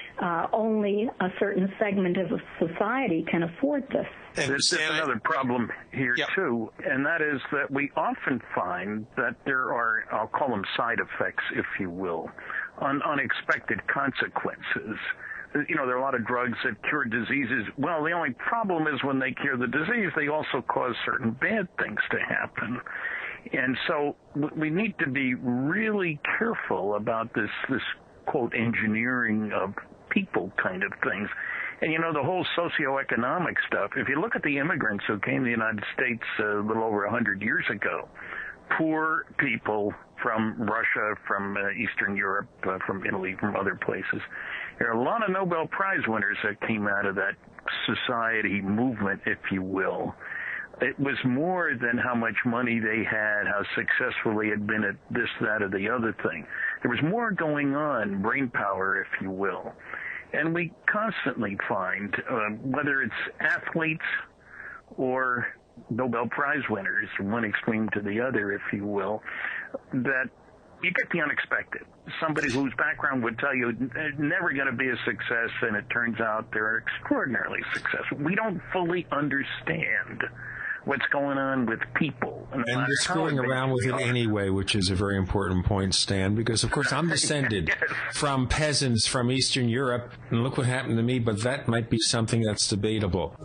only a certain segment of society can afford this. And there's another problem here, too, and that is that we often find that there are, I'll call them side effects, if you will, unexpected consequences. There are a lot of drugs that cure diseases. Well, the only problem is when they cure the disease, they also cause certain bad things to happen. And so we need to be really careful about this quote, engineering of people kind of things. And, the whole socioeconomic stuff, if you look at the immigrants who came to the United States a little over 100 years ago, poor people from Russia, from Eastern Europe, from Italy, from other places. There are a lot of Nobel Prize winners that came out of that society movement, if you will. It was more than how much money they had, how successful they had been at this, that, or the other thing. There was more going on, brain power, if you will. And we constantly find, whether it's athletes or Nobel Prize winners, from one extreme to the other, if you will, that you get the unexpected. Somebody whose background would tell you they're never going to be a success, and it turns out they're extraordinarily successful. We don't fully understand what's going on with people. And you're screwing around with it anyway, which is a very important point, Stan, because, of course, I'm descended from peasants from Eastern Europe, and look what happened to me, but that might be something that's debatable.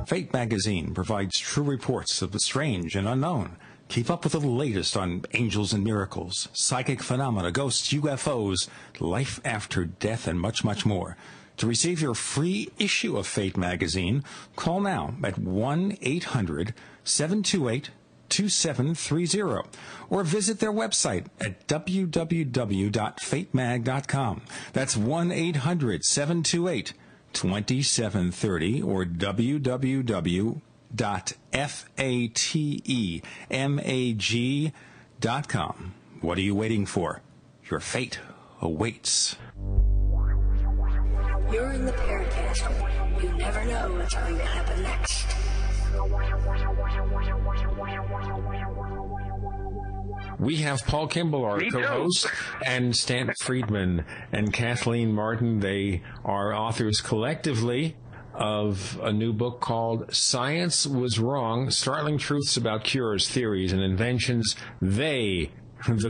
Fate magazine provides true reports of the strange and unknown. Keep up with the latest on angels and miracles, psychic phenomena, ghosts, UFOs, life after death, and much, much more. To receive your free issue of Fate magazine, call now at 1-800-728-2730 or visit their website at www.fatemag.com. That's 1-800-728-2730 or www.fatemag.com. FATEMAG.com. What are you waiting for? Your fate awaits. You're in the Paracast. You never know what's going to happen next. We have Paul Kimball, our co-host, and Stan Friedman and Kathleen Martin. They are authors collectively of a new book called Science Was Wrong, Startling Truths About Cures, Theories, and Inventions the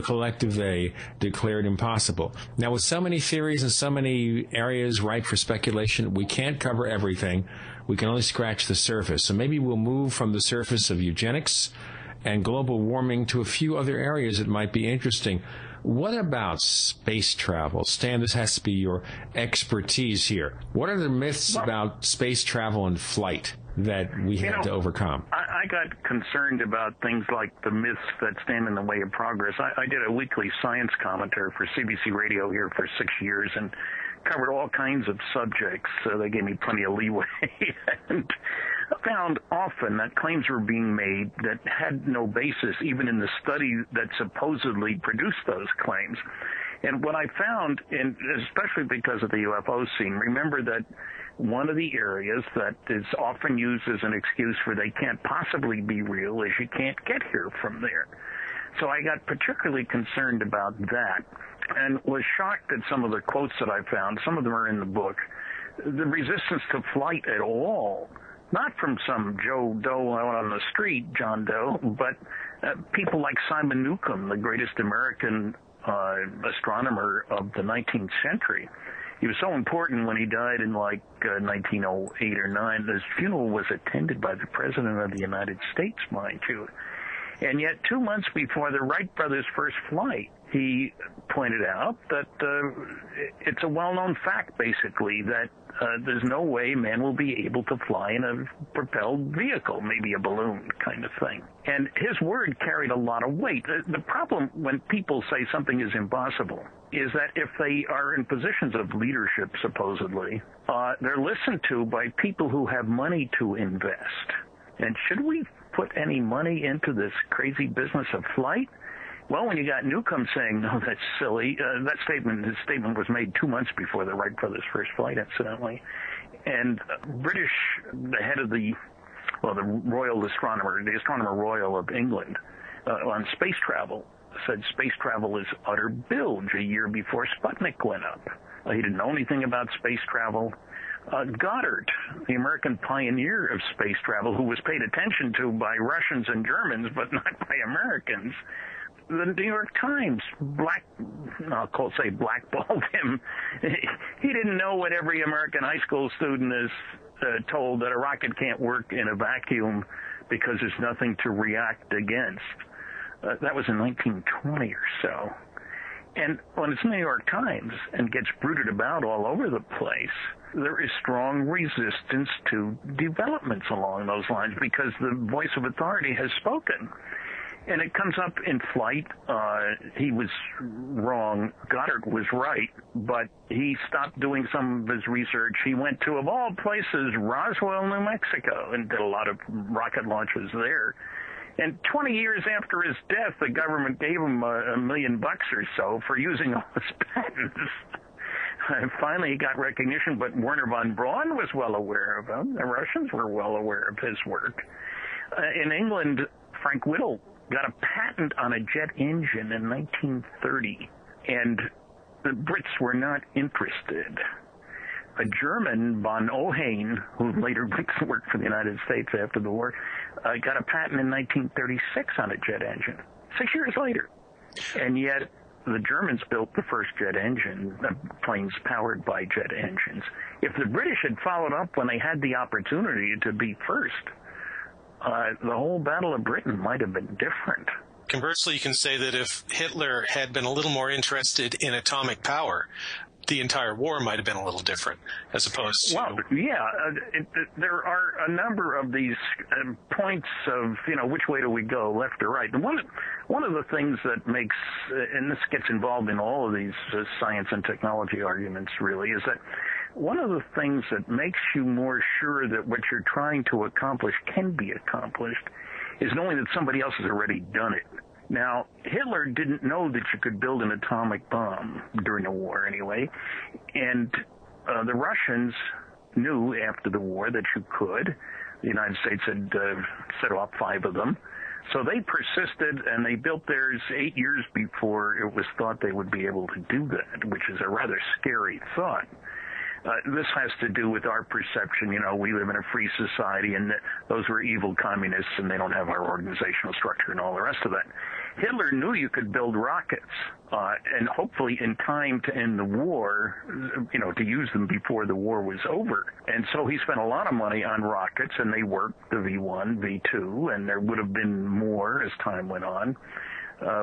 collective they, declared impossible. Now, with so many theories and so many areas ripe for speculation, we can't cover everything. We can only scratch the surface. So maybe we'll move from the surface of eugenics and global warming to a few other areas that might be interesting. What about space travel? Stan, this has to be your expertise here. What are the myths about space travel and flight that we had to overcome? I got concerned about things like the myths that stand in the way of progress. I did a weekly science commentary for CBC Radio here for 6 years and covered all kinds of subjects. So they gave me plenty of leeway. And I found often that claims were being made that had no basis even in the study that supposedly produced those claims. And what I found, and especially because of the UFO scene, remember that one of the areas that is often used as an excuse for they can't possibly be real is you can't get here from there. So I got particularly concerned about that and was shocked at some of the quotes that I found. Some of them are in the book. The resistance to flight at all, not from some Joe Doe out on the street, John Doe, but people like Simon Newcomb, the greatest American astronomer of the 19th century. He was so important when he died in 1908 or 9. His funeral was attended by the President of the United States, mind you. And yet 2 months before the Wright brothers' first flight, he pointed out that it's a well-known fact, basically, that there's no way man will be able to fly in a propelled vehicle, maybe a balloon kind of thing. And his word carried a lot of weight. The problem when people say something is impossible is that if they are in positions of leadership, supposedly, they're listened to by people who have money to invest. And should we put any money into this crazy business of flight? Well, when you got Newcomb saying, no, that's silly, his statement was made 2 months before the Wright brothers' first flight, incidentally. And the head of the Royal Astronomer, the Astronomer Royal of England, on space travel, said space travel is utter bilge a year before Sputnik went up. He didn't know anything about space travel. Goddard, the American pioneer of space travel, who was paid attention to by Russians and Germans, but not by Americans. The New York Times blackballed him. He didn't know what every American high school student is told, that a rocket can't work in a vacuum because there's nothing to react against. That was in 1920 or so. And when it's New York Times and gets bruited about all over the place, there is strong resistance to developments along those lines because the voice of authority has spoken. And it comes up in flight. He was wrong. Goddard was right, but he stopped doing some of his research. He went to, of all places, Roswell, New Mexico, and did a lot of rocket launches there. And 20 years after his death, the government gave him $1 million or so for using all his patents. And finally, he got recognition, but Werner von Braun was well aware of him. The Russians were well aware of his work. In England, Frank Whittle got a patent on a jet engine in 1930, and the Brits were not interested. A German, von Ohain, who later worked for the United States after the war, got a patent in 1936 on a jet engine, 6 years later. And yet the Germans built the first jet engine, planes powered by jet engines. If the British had followed up when they had the opportunity to be first, the whole Battle of Britain might have been different. Conversely, you can say that if Hitler had been a little more interested in atomic power, the entire war might have been a little different, as opposed to... Well, yeah, there are a number of these points of, which way do we go, left or right. And one of the things that makes, and this gets involved in all of these science and technology arguments, really, is that one of the things that makes you more sure that what you're trying to accomplish can be accomplished is knowing that somebody else has already done it. Now, Hitler didn't know that you could build an atomic bomb during the war anyway, and the Russians knew after the war that you could. The United States had set off 5 of them. So they persisted, and they built theirs 8 years before it was thought they would be able to do that, which is a rather scary thought. This has to do with our perception. You know, we live in a free society, and those were evil communists, and they don't have our organizational structure and all the rest of that. Hitler knew you could build rockets, and hopefully in time to end the war, you know, to use them before the war was over. And so he spent a lot of money on rockets, and they worked, the V1, V2, and there would have been more as time went on.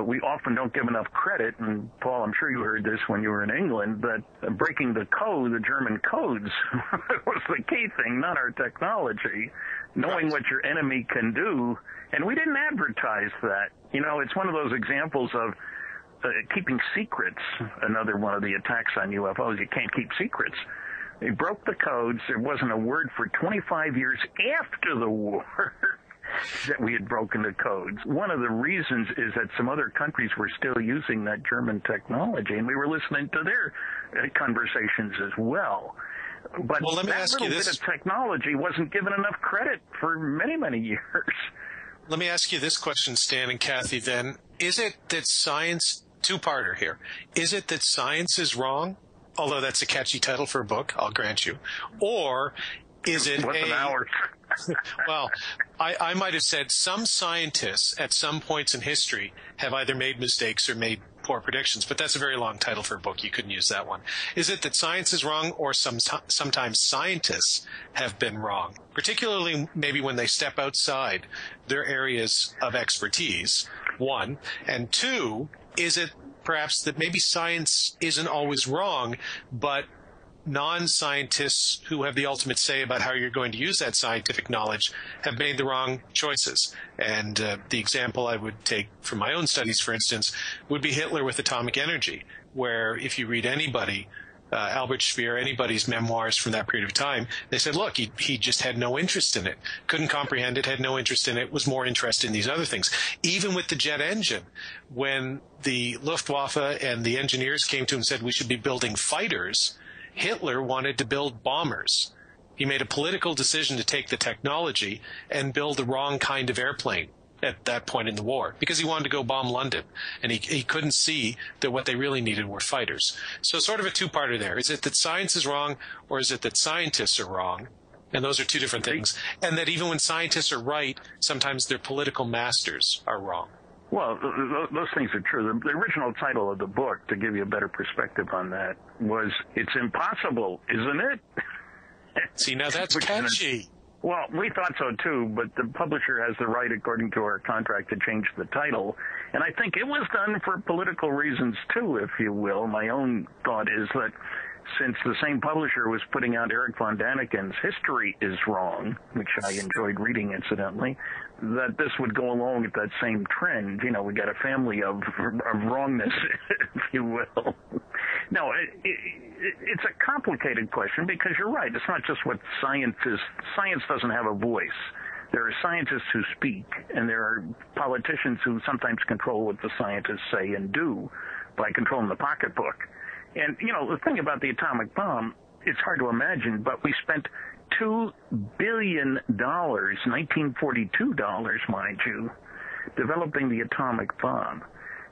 We often don't give enough credit, and Paul, I'm sure you heard this when you were in England, that breaking the code, the German codes, was the key thing, not our technology. Knowing what your enemy can do, and we didn't advertise that. You know, it's one of those examples of keeping secrets, another one of the attacks on UFOs. You can't keep secrets. They broke the codes. There wasn't a word for 25 years after the war that we had broken the codes. One of the reasons is that some other countries were still using that German technology, and we were listening to their conversations as well. But well, let me that ask little you this. bit of technology wasn't given enough credit for many, many years. Let me ask you this question, Stan and Kathy, then. Is it that science, two-parter here, is it that science is wrong? Although that's a catchy title for a book, I'll grant you. Or is it well, I might have said some scientists at some points in history have either made mistakes or made poor predictions, but that's a very long title for a book. You couldn't use that one. Is it that science is wrong, or sometimes scientists have been wrong, particularly maybe when they step outside their areas of expertise, one, and two, is it perhaps that maybe science isn't always wrong, but non-scientists who have the ultimate say about how you're going to use that scientific knowledge have made the wrong choices? And the example I would take from my own studies, for instance, would be Hitler with atomic energy, where if you read anybody, Albert Speer, anybody's memoirs from that period of time, they said, look, he just had no interest in it, couldn't comprehend it, had no interest in it, was more interested in these other things. Even with the jet engine, when the Luftwaffe and the engineers came to him and said we should be building fighters, Hitler wanted to build bombers. He made a political decision to take the technology and build the wrong kind of airplane at that point in the war, because he wanted to go bomb London, and he couldn't see that what they really needed were fighters. So sort of a two-parter there. Is it that science is wrong, or is it that scientists are wrong? And those are two different things. And that even when scientists are right, sometimes their political masters are wrong. Well, those things are true. The original title of the book, to give you a better perspective on that, was It's Impossible, Isn't It? See, now that's catchy. Well, we thought so too, but the publisher has the right, according to our contract, to change the title. And I think it was done for political reasons too, if you will. My own thought is that since the same publisher was putting out Eric von Daniken's History is Wrong, which I enjoyed reading incidentally, that this would go along with that same trend. You know, we got a family of wrongness, if you will. No, it's a complicated question, because you're right. It's not just what science doesn't have a voice. There are scientists who speak, and there are politicians who sometimes control what the scientists say and do by controlling the pocketbook. And, you know, the thing about the atomic bomb, it's hard to imagine, but we spent $2 billion, 1942 dollars, mind you, developing the atomic bomb.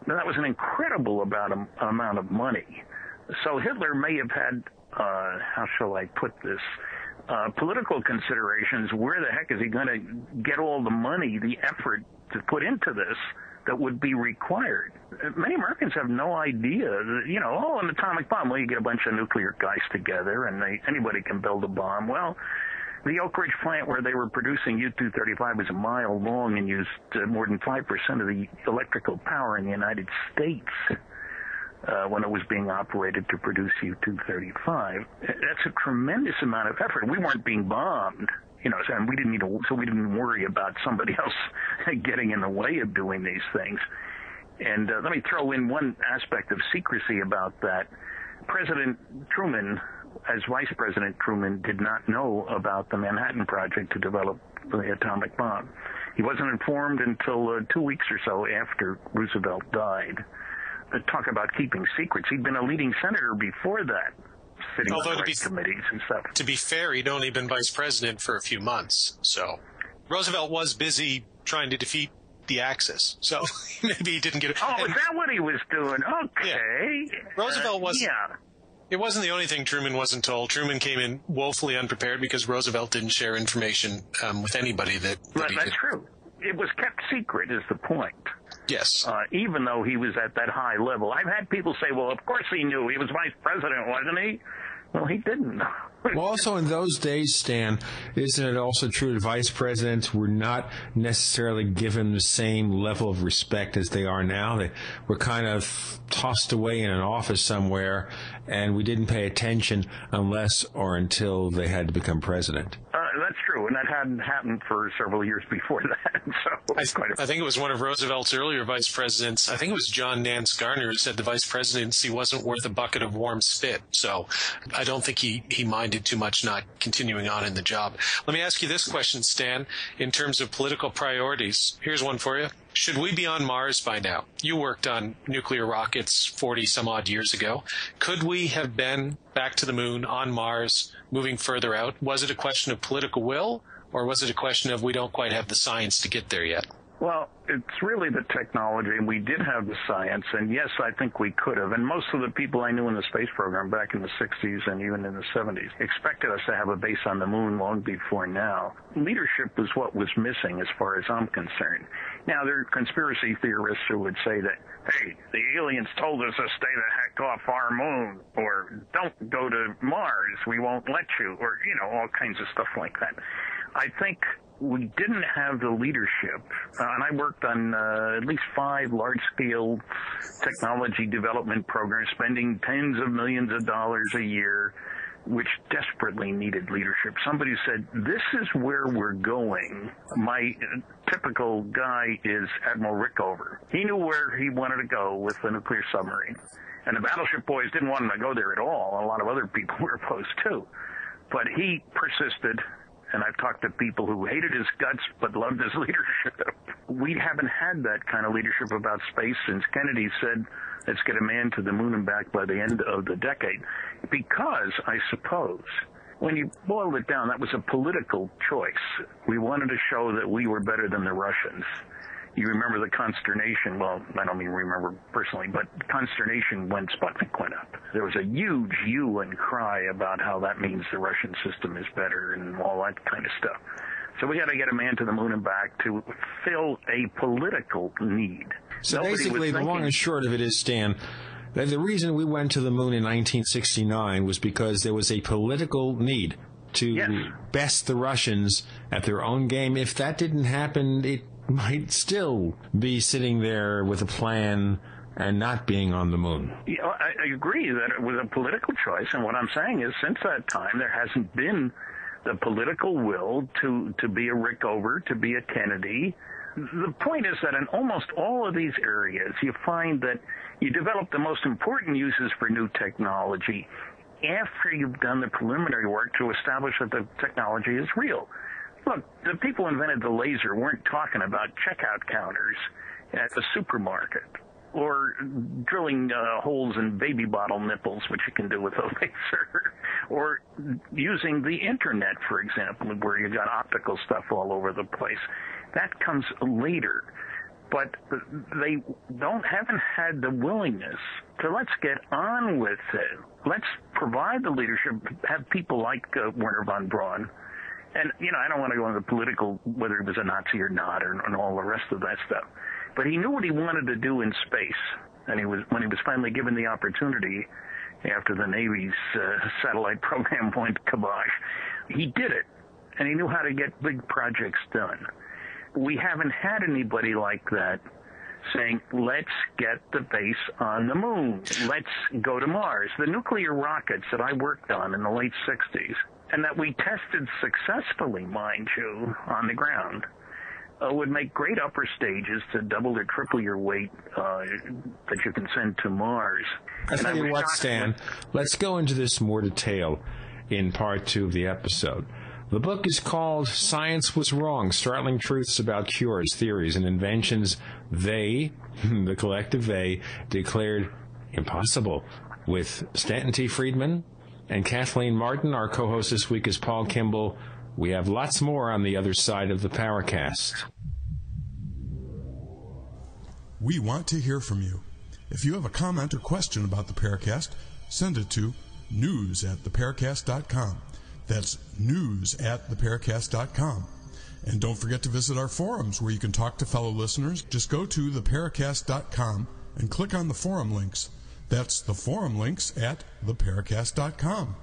Now, that was an incredible amount of money. So Hitler may have had, how shall I put this, political considerations. Where the heck is he going to get all the money, the effort to put into this that would be required? Many Americans have no idea that, you know, an atomic bomb, well, you get a bunch of nuclear guys together and anybody can build a bomb. Well, the Oak Ridge plant where they were producing U-235 was a mile long and used more than 5% of the electrical power in the United States when it was being operated to produce U-235. That's a tremendous amount of effort. We weren't being bombed. You know, and we didn't worry about somebody else getting in the way of doing these things. And let me throw in one aspect of secrecy about that. President Truman as Vice President Truman, did not know about the Manhattan Project to develop the atomic bomb. He wasn't informed until 2 weeks or so after Roosevelt died. Talk about keeping secrets. He'd been a leading senator before that, sitting on committees and stuff. To be fair, he'd only been vice president for a few months, so Roosevelt was busy trying to defeat the Axis, so maybe he didn't get it. Oh, is that what he was doing? Okay. Yeah. Roosevelt wasn't. Yeah. It wasn't the only thing Truman wasn't told. Truman came in woefully unprepared because Roosevelt didn't share information with anybody that That's true. It was kept secret, is the point. Yes. Even though he was at that high level. I've had people say, well, of course he knew. He was vice president, wasn't he? Well, he didn't. Well, also in those days, Stan, isn't it also true that vice presidents were not necessarily given the same level of respect as they are now? They were kind of tossed away in an office somewhere, and we didn't pay attention unless or until they had to become president. That's true, and that hadn't happened for several years before that. So I think it was one of Roosevelt's earlier vice presidents. I think it was John Nance Garner who said the vice presidency wasn't worth a bucket of warm spit. So I don't think he minded too much not continuing on in the job. Let me ask you this question, Stan. In terms of political priorities, here's one for you. Should we be on Mars by now? You worked on nuclear rockets 40-some-odd years ago. Could we have been back to the moon, on Mars, moving further out? Was it a question of political will, or was it a question of we don't quite have the science to get there yet? Well, it's really the technology, and we did have the science, and yes, I think we could have. And most of the people I knew in the space program back in the 60s and even in the 70s expected us to have a base on the moon long before now. Leadership was what was missing as far as I'm concerned. Now, there are conspiracy theorists who would say that, hey, the aliens told us to stay the heck off our moon, or don't go to Mars, we won't let you, or, all kinds of stuff like that. I think we didn't have the leadership, and I worked on at least 5 large-scale technology development programs, spending tens of millions of dollars a year, which desperately needed leadership. Somebody said, this is where we're going. My typical guy is Admiral Rickover. He knew where he wanted to go with the nuclear submarine, and the battleship boys didn't want him to go there at all. A lot of other people were opposed too. But he persisted. And I've talked to people who hated his guts but loved his leadership. We haven't had that kind of leadership about space since Kennedy said, let's get a man to the moon and back by the end of the decade. Because, I suppose, when you boil it down, that was a political choice. We wanted to show that we were better than the Russians. You remember the consternation, well, I don't mean remember personally, but consternation when Sputnik went up. There was a huge hue and cry about how that means the Russian system is better and all that kind of stuff. So we got to get a man to the moon and back to fill a political need. So basically, the long and short of it is, Stan, that the reason we went to the moon in 1969 was because there was a political need to best the Russians at their own game. If that didn't happen, it might still be sitting there with a plan and not being on the moon. Yeah, I agree that it was a political choice, and what I'm saying is since that time there hasn't been the political will to be a Rickover, to be a Kennedy. The point is that in almost all of these areas you find that you develop the most important uses for new technology after you've done the preliminary work to establish that the technology is real. Look, the people who invented the laser weren't talking about checkout counters at the supermarket or drilling holes in baby bottle nipples, which you can do with a laser, or using the internet, for example, where you got optical stuff all over the place. That comes later. But they haven't had the willingness to let's get on with it. Let's provide the leadership, have people like Wernher von Braun. And, I don't want to go into political, whether he was a Nazi or not, and all the rest of that stuff. But he knew what he wanted to do in space. And when he was finally given the opportunity after the Navy's satellite program went kibosh, he did it. And he knew how to get big projects done. We haven't had anybody like that saying, let's get the base on the moon. Let's go to Mars. The nuclear rockets that I worked on in the late 60s, and that we tested successfully, mind you, on the ground, would make great upper stages to double or triple your weight that you can send to Mars. I tell you what, Stan, let's go into this more detail in part 2 of the episode. The book is called Science Was Wrong, Startling Truths About Cures, Theories, and Inventions They, the collective they, declared impossible. With Stanton T. Friedman and Kathleen Martin, our co-host this week is Paul Kimball. We have lots more on the other side of the Paracast. We want to hear from you. If you have a comment or question about the Paracast, send it to news@theparacast.com. That's news@theparacast.com. And don't forget to visit our forums where you can talk to fellow listeners. Just go to theparacast.com and click on the forum links. That's the forum links at theparacast.com.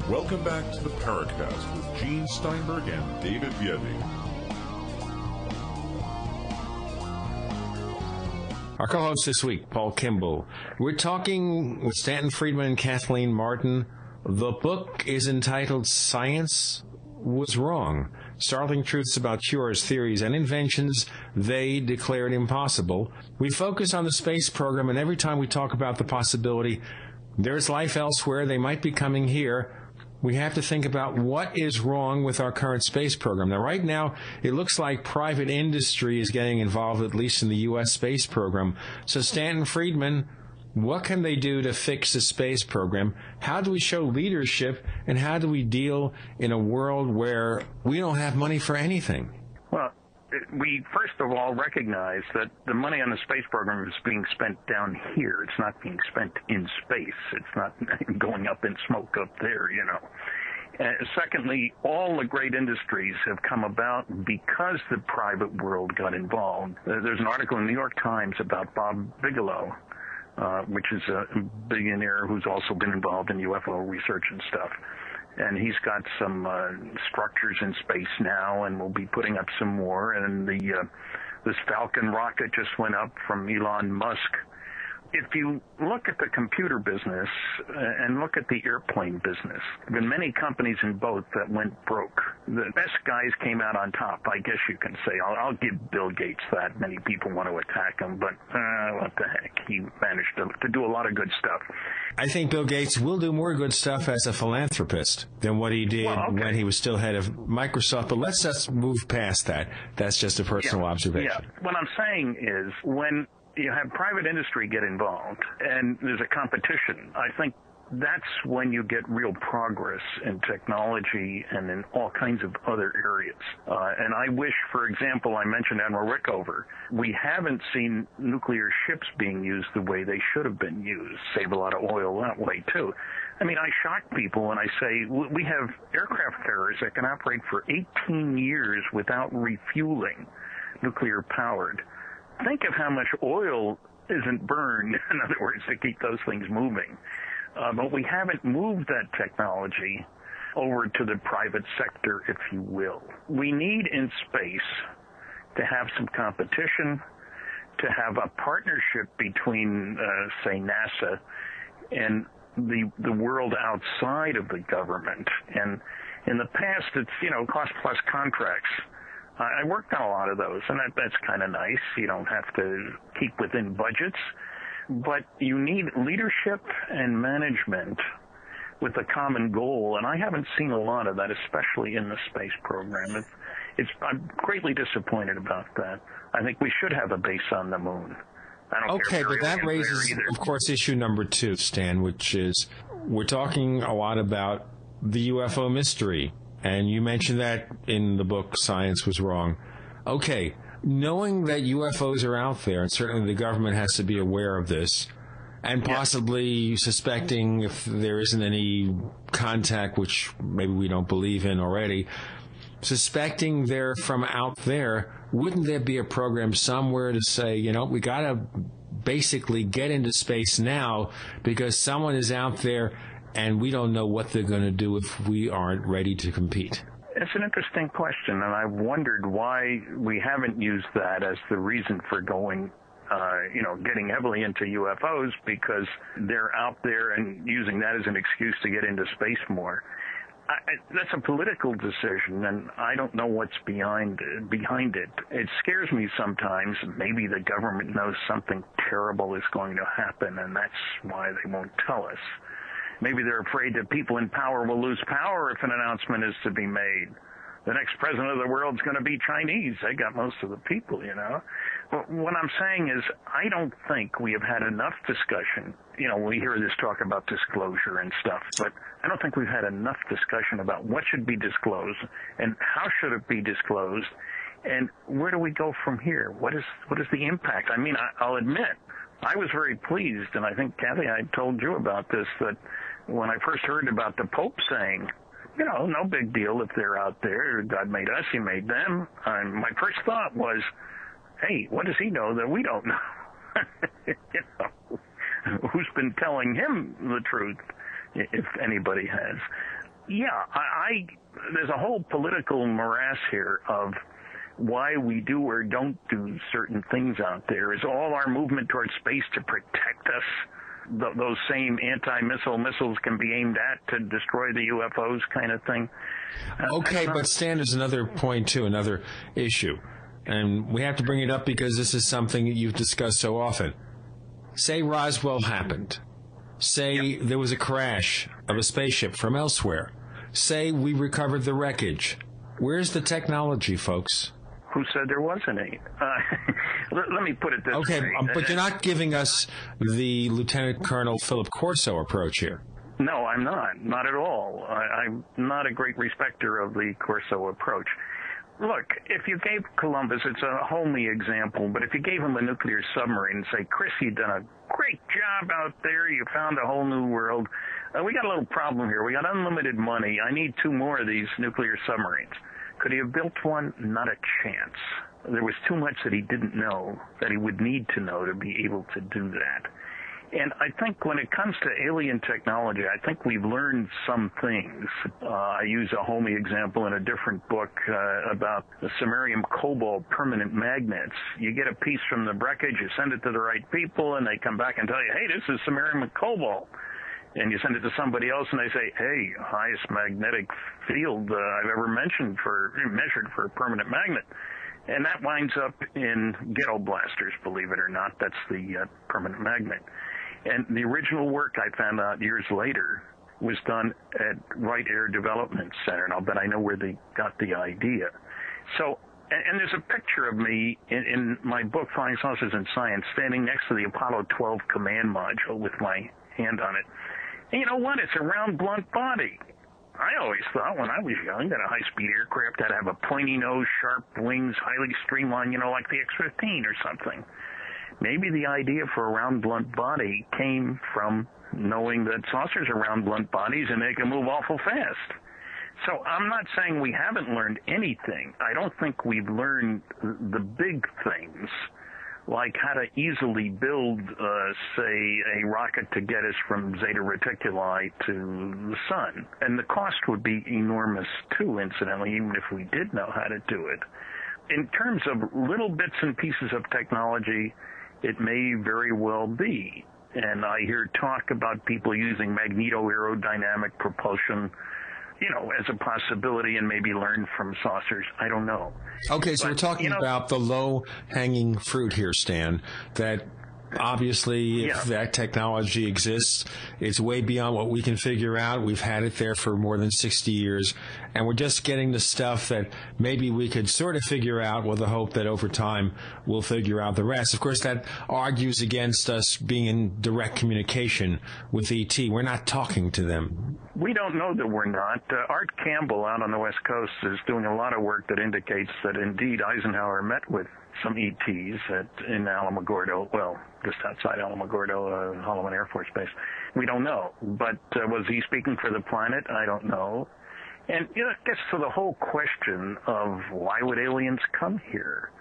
Welcome back to the Paracast with Gene Steinberg and David Biedny. Our co-host this week, Paul Kimball. We're talking with Stanton Friedman and Kathleen Martin. The book is entitled Science Was Wrong, Startling Truths About Cures, Theories, and Inventions They Declared Impossible. We focus on the space program, and every time we talk about the possibility there's life elsewhere, they might be coming here, we have to think about what is wrong with our current space program. Now, right now, it looks like private industry is getting involved, at least in the U.S. space program. So, Stanton Friedman, what can they do to fix the space program? How do we show leadership, and how do we deal in a world where we don't have money for anything? Well, we first of all recognize that the money on the space program is being spent down here. It's not being spent in space. It's not going up in smoke up there, you know. Secondly, all the great industries have come about because the private world got involved. There's an article in the New York Times about Bob Bigelow, which is a billionaire who's also been involved in UFO research and stuff. And he's got some structures in space now, and we'll be putting up some more. And this Falcon rocket just went up from Elon Musk. If you look at the computer business and look at the airplane business, there have been many companies in both that went broke. The best guys came out on top, I guess you can say. I'll give Bill Gates that. Many people want to attack him, but what the heck? He managed to do a lot of good stuff. I think Bill Gates will do more good stuff as a philanthropist than what he did when he was still head of Microsoft. But let's just move past that. That's just a personal observation. Yeah. What I'm saying is when you have private industry get involved and there's a competition, I think that's when you get real progress in technology and in all kinds of other areas. And I wish, for example, I mentioned Admiral Rickover. We haven't seen nuclear ships being used the way they should have been used. Save a lot of oil that way, too. I mean, I shock people when I say we have aircraft carriers that can operate for 18 years without refueling, nuclear powered. Think of how much oil isn't burned, in other words, to keep those things moving. But we haven't moved that technology over to the private sector, if you will. We need in space to have some competition, to have a partnership between, say, NASA and the world outside of the government. And in the past, it's, cost-plus contracts. I worked on a lot of those, and that's kind of nice. You don't have to keep within budgets. But you need leadership and management with a common goal, and I haven't seen a lot of that, especially in the space program. I'm greatly disappointed about that. I think we should have a base on the moon. Okay, but that raises, of course, issue number 2, Stan, which is we're talking a lot about the UFO mystery. And you mentioned that in the book, Science Was Wrong. Okay, knowing that UFOs are out there, and certainly the government has to be aware of this, and possibly suspecting if there isn't any contact, which maybe we don't believe in already, suspecting they're from out there, wouldn't there be a program somewhere to say, we got to basically get into space now because someone is out there and we don't know what they're going to do if we aren't ready to compete? It's an interesting question, and I've wondered why we haven't used that as the reason for going getting heavily into UFOs because they're out there and using that as an excuse to get into space more. That's a political decision, and I don't know what's behind it. It scares me sometimes. Maybe the government knows something terrible is going to happen, and that's why they won't tell us. Maybe they're afraid that people in power will lose power if an announcement is to be made. The next president of the world is going to be Chinese. They got most of the people, But what I'm saying is I don't think we have had enough discussion. We hear this talk about disclosure and stuff, but I don't think we've had enough discussion about what should be disclosed and how should it be disclosed and where do we go from here? What is the impact? I mean, I'll admit, I was very pleased, and I think, Kathy, I told you about this, that when I first heard about the Pope saying, no big deal if they're out there. God made us, he made them. And my first thought was, hey, what does he know that we don't know? Who's been telling him the truth, if anybody has? Yeah, there's a whole political morass here of why we do or don't do certain things out there. Is all our movement towards space to protect us? Those same anti-missile missiles can be aimed at to destroy the UFOs kind of thing. Okay, but Stan, there's another point, too, another issue. And we have to bring it up because this is something that you've discussed so often. Say Roswell happened. Say there was a crash of a spaceship from elsewhere. Say we recovered the wreckage. Where's the technology, folks? Who said there wasn't any? Let me put it this way. Okay, but you're not giving us the Lieutenant Colonel Philip Corso approach here. No, I'm not. Not at all. I'm not a great respecter of the Corso approach. Look, if you gave Columbus, it's a homely example, but if you gave him a nuclear submarine and say, Chris, you've done a great job out there, you found a whole new world, we got a little problem here. We got unlimited money. I need 2 more of these nuclear submarines. Could he have built one? Not a chance. There was too much that he didn't know, that he would need to know to be able to do that. And I think when it comes to alien technology, I think we've learned some things. I use a homey example in a different book about the samarium cobalt permanent magnets. You get a piece from the wreckage, you send it to the right people, and they come back and tell you, hey, this is samarium and cobalt. And you send it to somebody else, and they say, hey, highest magnetic field I've ever measured for a permanent magnet. And that winds up in ghetto blasters, believe it or not. That's the permanent magnet. And the original work, I found out years later, was done at Wright Air Development Center, and I'll bet I know where they got the idea. So, and there's a picture of me in my book, Flying Saucers in Science, standing next to the Apollo 12 command module with my hand on it. And you know what? It's a round, blunt body. I always thought when I was young that a high-speed aircraft had to have a pointy nose, sharp wings, highly streamlined, like the X-15 or something. Maybe the idea for a round, blunt body came from knowing that saucers are round, blunt bodies and they can move awful fast. So I'm not saying we haven't learned anything. I don't think we've learned the big things, like how to easily build, say, a rocket to get us from Zeta Reticuli to the sun. And the cost would be enormous, too, incidentally, even if we did know how to do it. In terms of little bits and pieces of technology, it may very well be. And I hear talk about people using magneto-aerodynamic propulsion, as a possibility and maybe learn from saucers. I don't know. Okay, so we're talking about the low-hanging fruit here, Stan, that obviously if that technology exists, it's way beyond what we can figure out. We've had it there for more than 60 years, and we're just getting the stuff that maybe we could sort of figure out with the hope that over time we'll figure out the rest. Of course, that argues against us being in direct communication with ET. We're not talking to them. We don't know that we're not. Art Campbell out on the West Coast is doing a lot of work that indicates that indeed Eisenhower met with some ETs in Alamogordo, well, just outside Alamogordo, Holloman Air Force Base. We don't know. But was he speaking for the planet? I don't know. And it gets to the whole question of why would aliens come here?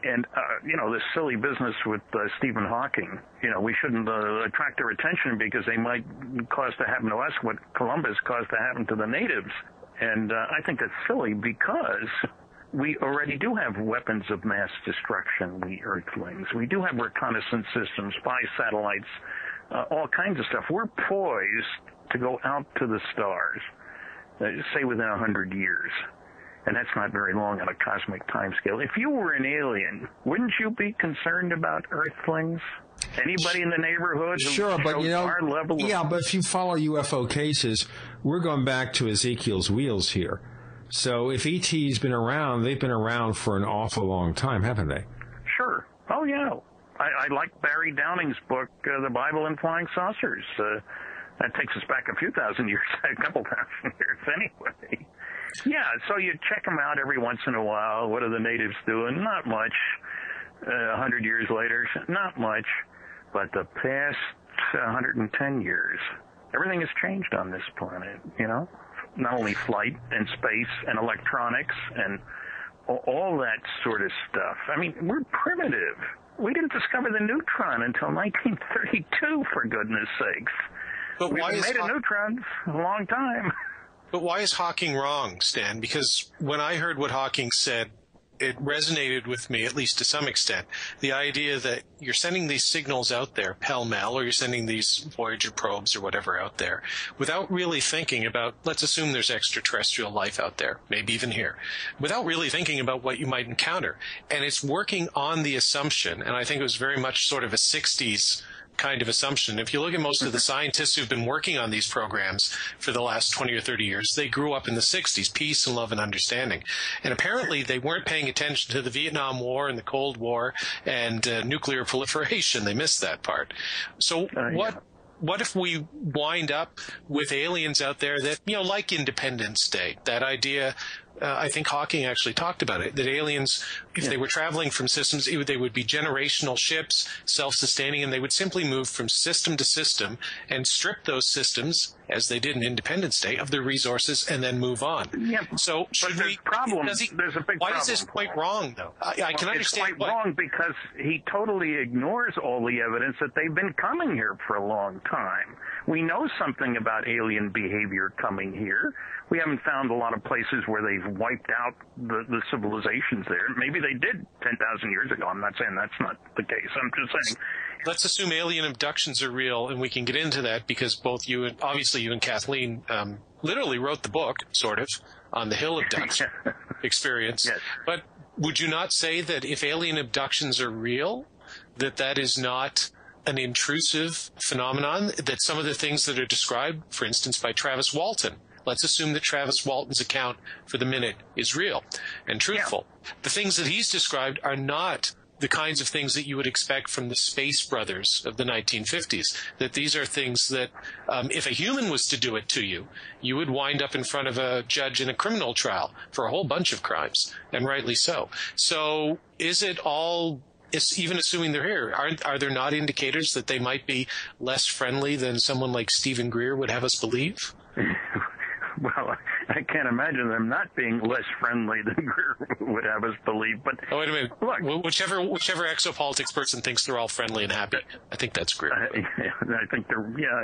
And, this silly business with Stephen Hawking, we shouldn't attract their attention because they might cause to happen to us what Columbus caused to happen to the natives. And I think that's silly because we already do have weapons of mass destruction, we Earthlings. We do have reconnaissance systems, spy satellites, all kinds of stuff. We're poised to go out to the stars, say within 100 years. And that's not very long on a cosmic timescale. If you were an alien, wouldn't you be concerned about Earthlings? Anybody in the neighborhood? Sure, but but if you follow UFO cases, we're going back to Ezekiel's wheels here. So if ET's been around, they've been around for an awful long time, haven't they? Sure. Oh, yeah. I like Barry Downing's book, The Bible and Flying Saucers. That takes us back a few thousand years, a couple thousand years anyway. Yeah, so you check them out every once in a while. What are the natives doing? Not much. 100 years later, not much. But the past 110 years, everything has changed on this planet, Not only flight and space and electronics and all that sort of stuff. I mean, we're primitive. We didn't discover the neutron until 1932, for goodness sakes. But We've made a neutron a long time. But why is Hawking wrong, Stan? Because when I heard what Hawking said, it resonated with me, at least to some extent. The idea that you're sending these signals out there pell-mell, or you're sending these Voyager probes or whatever out there, without really thinking about, let's assume there's extraterrestrial life out there, maybe even here, without really thinking about what you might encounter. And it's working on the assumption, and I think it was very much sort of a 60s kind of assumption. If you look at most of the scientists who've been working on these programs for the last 20 or 30 years, they grew up in the 60s, peace and love and understanding. And apparently they weren't paying attention to the Vietnam War and the Cold War and nuclear proliferation. They missed that part. So what if we wind up with aliens out there that, like Independence Day, that idea, I think Hawking actually talked about it, that aliens, if they were traveling from systems, they would be generational ships, self-sustaining, and they would simply move from system to system and strip those systems, as they did in Independence Day, of their resources and then move on. Yeah, so should there's we? There's a big why problem. is this quite wrong, though? I can understand. It's quite wrong because he totally ignores all the evidence that they've been coming here for a long time. We know something about alien behavior coming here. We haven't found a lot of places where they've wiped out the civilizations there. Maybe they did 10,000 years ago. I'm not saying that's not the case. I'm just saying. Let's assume alien abductions are real, and we can get into that because both you and Kathleen literally wrote the book, sort of, on the Hill abduction experience. Yes. But would you not say that if alien abductions are real, that is not an intrusive phenomenon, that some of the things that are described, for instance, by Travis Walton, let's assume that Travis Walton's account for the Minute is real and truthful. Yeah. The things that he's described are not the kinds of things that you would expect from the Space Brothers of the 1950s, that these are things that if a human was to do it to you, you would wind up in front of a judge in a criminal trial for a whole bunch of crimes, and rightly so. So is it all, even assuming they're here, are there not indicators that they might be less friendly than someone like Stephen Greer would have us believe? Well, I can't imagine them not being less friendly than Greer would have us believe. But wait a minute. Look, whichever exopolitics person thinks they're all friendly and happy, I think that's Greer. I think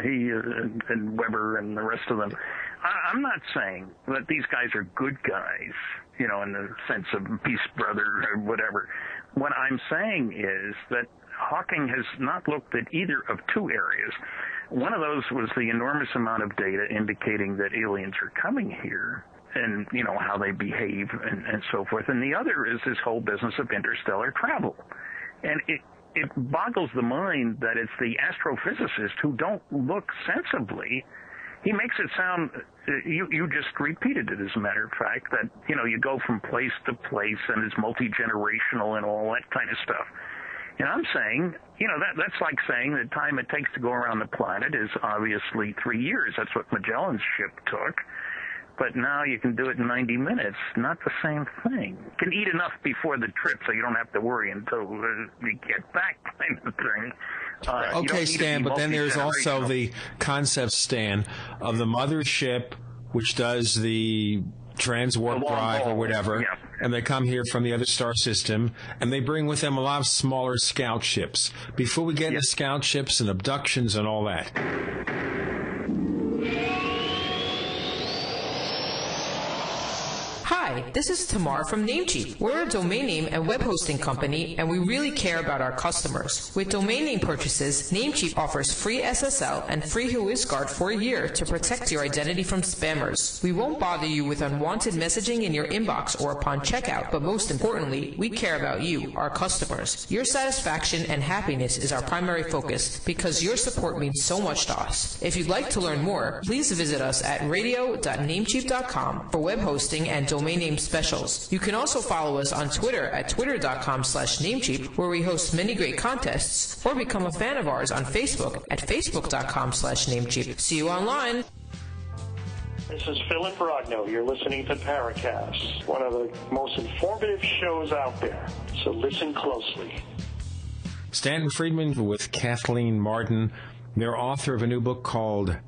he and Weber and the rest of them. I'm not saying that these guys are good guys, in the sense of peace brother or whatever. What I'm saying is that Hawking has not looked at either of two areas. One of those was the enormous amount of data indicating that aliens are coming here and, how they behave and so forth. And the other is this whole business of interstellar travel. And it boggles the mind that it's the astrophysicists who don't look sensibly. He makes it sound, you just repeated it as a matter of fact, that, you go from place to place and it's multi-generational and all that kind of stuff. And I'm saying, that's like saying the time it takes to go around the planet is obviously 3 years. That's what Magellan's ship took. But now you can do it in 90 minutes. Not the same thing. You can eat enough before the trip so you don't have to worry until you get back, kind of thing. Okay, Stan, but then there's also the concept, Stan, of the mothership, which does the transwarp drive or whatever, and they come here from the other star system, and they bring with them a lot of smaller scout ships. Before we get into scout ships and abductions and all that, Hi, this is Tamar from Namecheap. We're a domain name and web hosting company, and we really care about our customers. With domain name purchases, Namecheap offers free SSL and free WhoisGuard for a year to protect your identity from spammers. We won't bother you with unwanted messaging in your inbox or upon checkout, but most importantly, we care about you, our customers. Your satisfaction and happiness is our primary focus because your support means so much to us. If you'd like to learn more, please visit us at radio.namecheap.com for web hosting and domain name specials. You can also follow us on Twitter at twitter.com/Namecheap, where we host many great contests, or become a fan of ours on Facebook at facebook.com/Namecheap. See you online. This is Philip Rogno. You're listening to Paracast, one of the most informative shows out there. So listen closely. Stanton Friedman with Kathleen Martin. They're author of a new book called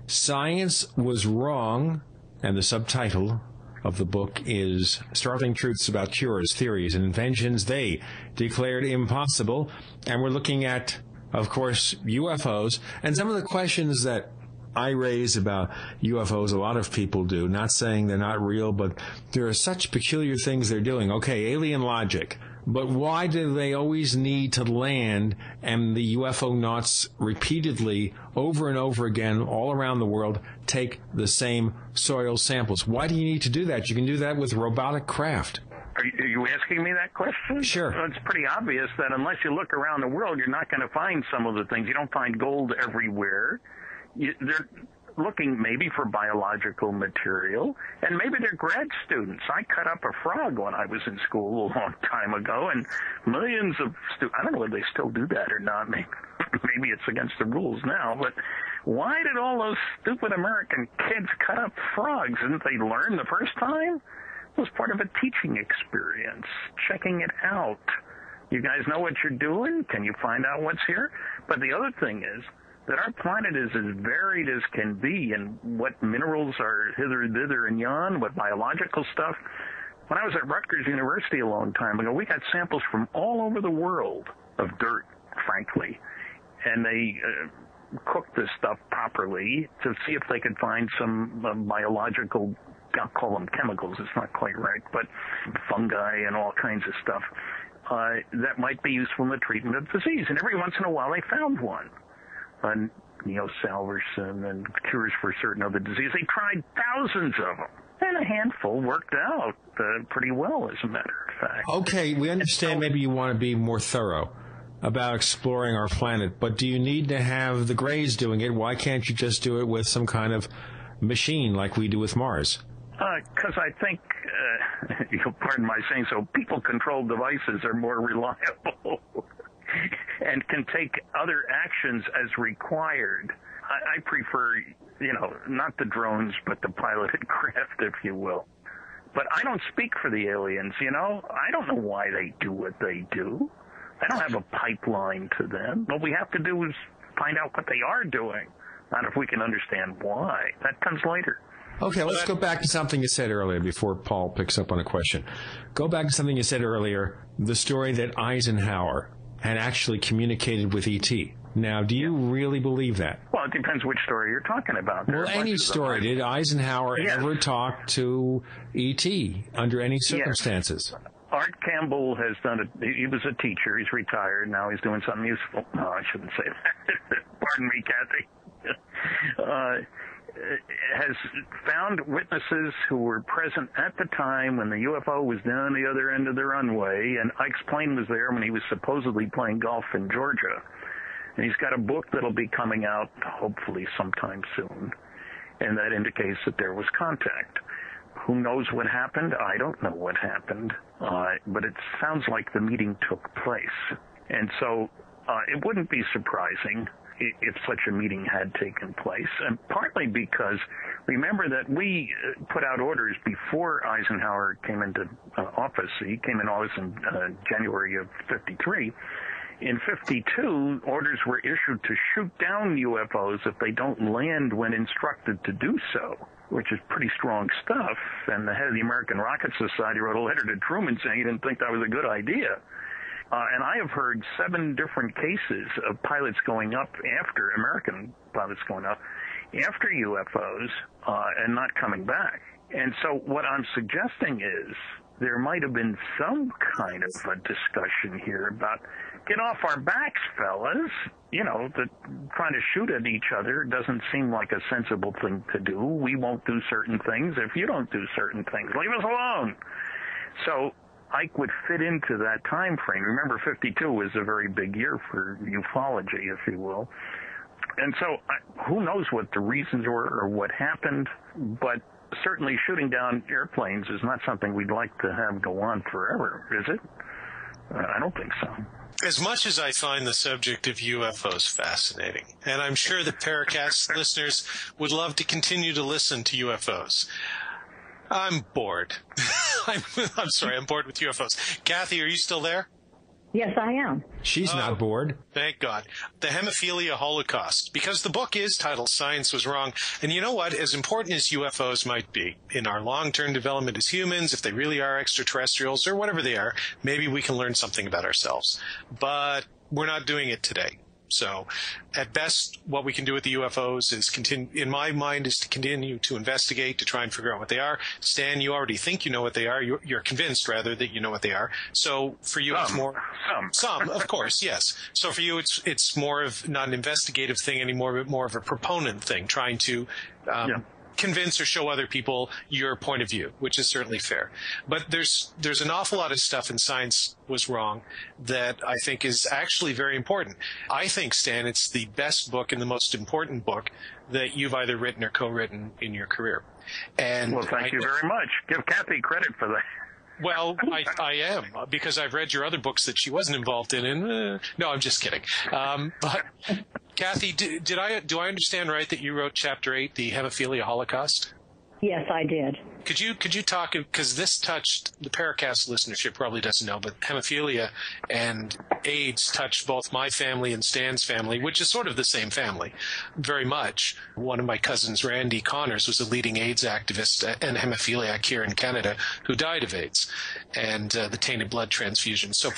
Science Was Wrong, and the subtitle of the book is Startling Truths About Cures, Theories, and Inventions They Declared Impossible. And we're looking at, of course, UFOs and some of the questions that I raise about UFOs. A lot of people do, not saying they're not real, but there are such peculiar things they're doing. Okay, alien logic. But why do they always need to land, and the UFO nauts repeatedly, over and over again, all around the world, take the same soil samples? Why do you need to do that? You can do that with robotic craft. Are you asking me that question? Sure. Well, it's pretty obvious that unless you look around the world, you're not going to find some of the things. You don't find gold everywhere. They're looking maybe for biological material, and maybe they're grad students. I cut up a frog when I was in school a long time ago, and millions of students, I don't know whether they still do that or not. Maybe it's against the rules now, but why did all those stupid American kids cut up frogs? Didn't they learn the first time? It was part of a teaching experience, checking it out. You guys know what you're doing? Can you find out what's here? But the other thing is that our planet is as varied as can be, and what minerals are hither, thither, and yon, what biological stuff. When I was at Rutgers University a long time ago, we got samples from all over the world of dirt, frankly, and they cooked this stuff properly to see if they could find some biological, I'll call them chemicals, it's not quite right, but fungi and all kinds of stuff that might be useful in the treatment of disease. And every once in a while they found one. Neosalvarsan and cures for certain other diseases. They tried thousands of them, and a handful worked out pretty well, as a matter of fact. Okay, we understand maybe you want to be more thorough about exploring our planet, but do you need to have the Greys doing it? Why can't you just do it with some kind of machine like we do with Mars? Because I think, you'll pardon my saying so, people-controlled devices are more reliable. And can take other actions as required. I prefer, not the drones, but the piloted craft, if you will. But I don't speak for the aliens, I don't know why they do what they do. I don't have a pipeline to them. What we have to do is find out what they are doing, not if we can understand why. That comes later. Okay, let's go back to something you said earlier before Paul picks up on a question. Go back to something you said earlier, the story that Eisenhower had actually communicated with E.T. Now, do you really believe that? Well, it depends which story you're talking about. Well, any story. Did Eisenhower ever talk to E.T. under any circumstances? Yes. Art Campbell has done it. He was a teacher. He's retired. Now he's doing something useful. No, I shouldn't say that. Pardon me, Kathy. Has found witnesses who were present at the time when the UFO was down the other end of the runway, and Ike's plane was there when he was supposedly playing golf in Georgia. And he's got a book that'll be coming out hopefully sometime soon, and that indicates that there was contact. Who knows what happened? I don't know what happened, but it sounds like the meeting took place. And so it wouldn't be surprising if such a meeting had taken place, and partly because remember that we put out orders before Eisenhower came into office. He came in office in January of 53. In 52, orders were issued to shoot down UFOs if they don't land when instructed to do so, which is pretty strong stuff. And the head of the American Rocket Society wrote a letter to Truman saying he didn't think that was a good idea. And I have heard 7 different cases of pilots going up after American pilots going up after UFOs and not coming back. And so what I'm suggesting is there might have been some kind of a discussion here about get off our backs, fellas. You know, trying to shoot at each other doesn't seem like a sensible thing to do. We won't do certain things if you don't do certain things. Leave us alone. So Ike would fit into that time frame. Remember, 52 was a very big year for ufology, if you will. And so who knows what the reasons were or what happened, but certainly shooting down airplanes is not something we'd like to have go on forever, is it? I don't think so. As much as I find the subject of UFOs fascinating, and I'm sure the Paracast listeners would love to continue to listen to UFOs, I'm bored. I'm sorry, I'm bored with UFOs. Kathy, are you still there? Yes, I am. She's not bored. Thank God. The Hemophilia Holocaust. Because the book is titled Science Was Wrong. And you know what? As important as UFOs might be in our long-term development as humans, if they really are extraterrestrials or whatever they are, maybe we can learn something about ourselves. But we're not doing it today. So at best, what we can do with the UFOs is in my mind, is to continue to investigate, to try and figure out what they are. Stan, you already think you know what they are. You're convinced, rather, that you know what they are. So for you, it's more... Some, of course, yes. So for you, it's more of not an investigative thing anymore, but more of a proponent thing, trying to... convince or show other people your point of view, which is certainly fair. But there's an awful lot of stuff in Science Was Wrong that I think is actually very important. I think, Stan, it's the best book and the most important book that you've either written or co-written in your career. And well, thank you very much. Give Kathy credit for that. Well, I am, because I've read your other books that she wasn't involved in. No, I'm just kidding. But Kathy, do I understand right that you wrote Chapter 8, the Hemophilia Holocaust? Yes, I did. Could you talk, because this touched the Paracast listenership probably doesn't know, but hemophilia and AIDS touched both my family and Stan's family, which is sort of the same family, very much. One of my cousins, Randy Connors, was a leading AIDS activist and hemophiliac here in Canada who died of AIDS and the tainted blood transfusion. So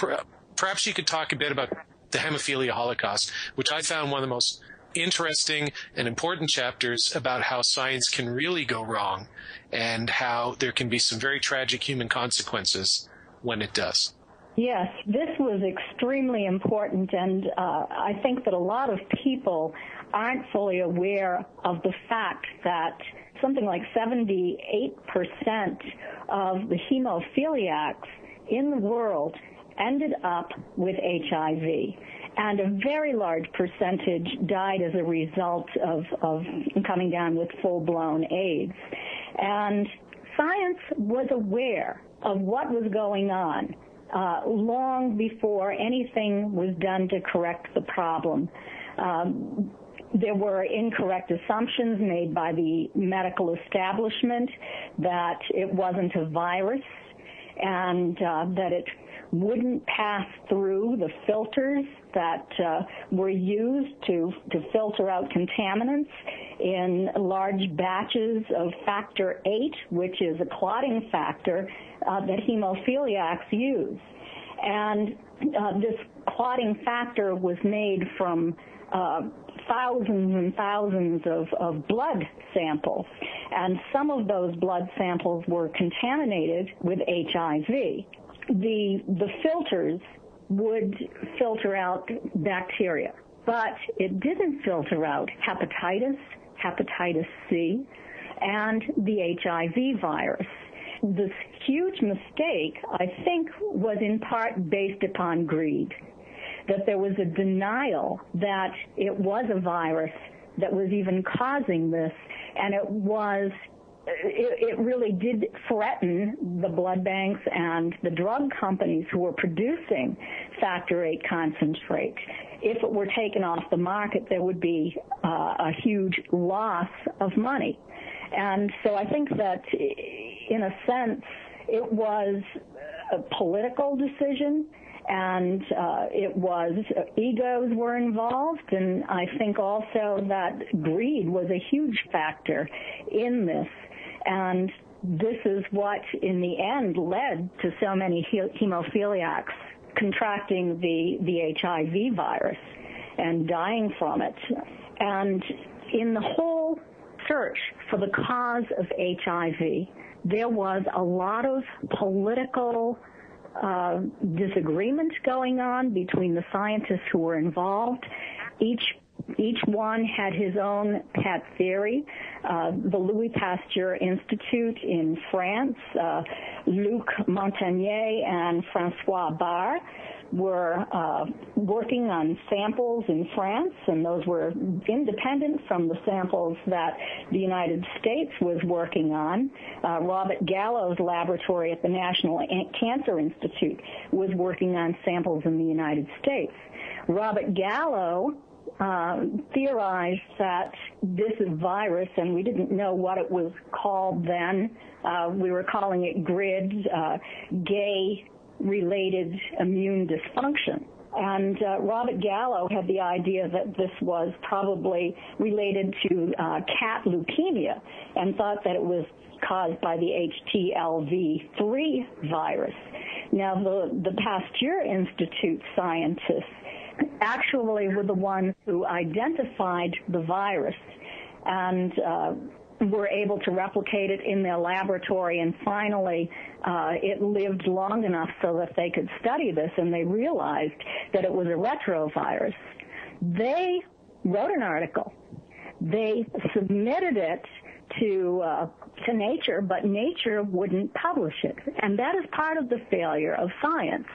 perhaps you could talk a bit about the Hemophilia Holocaust, which I found one of the most interesting and important chapters about how science can really go wrong and how there can be some very tragic human consequences when it does. Yes, this was extremely important, and I think that a lot of people aren't fully aware of the fact that something like 78% of the hemophiliacs in the world ended up with HIV. And a very large percentage died as a result of coming down with full-blown AIDS. And science was aware of what was going on long before anything was done to correct the problem. There were incorrect assumptions made by the medical establishment that it wasn't a virus and that it wouldn't pass through the filters that were used to filter out contaminants in large batches of factor 8, which is a clotting factor that hemophiliacs use. And this clotting factor was made from thousands and thousands of blood samples. And some of those blood samples were contaminated with HIV. The filters would filter out bacteria, but it didn't filter out hepatitis C, and the HIV virus. This huge mistake, I think, was in part based upon greed, that there was a denial that it was a virus that was even causing this, and it really did threaten the blood banks and the drug companies who were producing factor 8 concentrate. If it were taken off the market, there would be a huge loss of money. And so I think that, in a sense, it was a political decision, and egos were involved, and I think also that greed was a huge factor in this. And this is what, in the end, led to so many hemophiliacs contracting the HIV virus and dying from it. And in the whole search for the cause of HIV, there was a lot of political disagreement going on between the scientists who were involved. Each one had his own pet theory. The Louis Pasteur Institute in France, Luc Montagnier and François Barre were working on samples in France, and those were independent from the samples that the United States was working on. Robert Gallo's laboratory at the National Cancer Institute was working on samples in the United States. Robert Gallo theorized that this virus, and we didn't know what it was called then. We were calling it GRID, gay-related immune dysfunction. And Robert Gallo had the idea that this was probably related to cat leukemia and thought that it was caused by the HTLV3 virus. Now, the Pasteur Institute scientists actually were the ones who identified the virus and were able to replicate it in their laboratory, and finally it lived long enough so that they could study this, and they realized that it was a retrovirus. They wrote an article. They submitted it to Nature, but Nature wouldn't publish it, and that is part of the failure of science,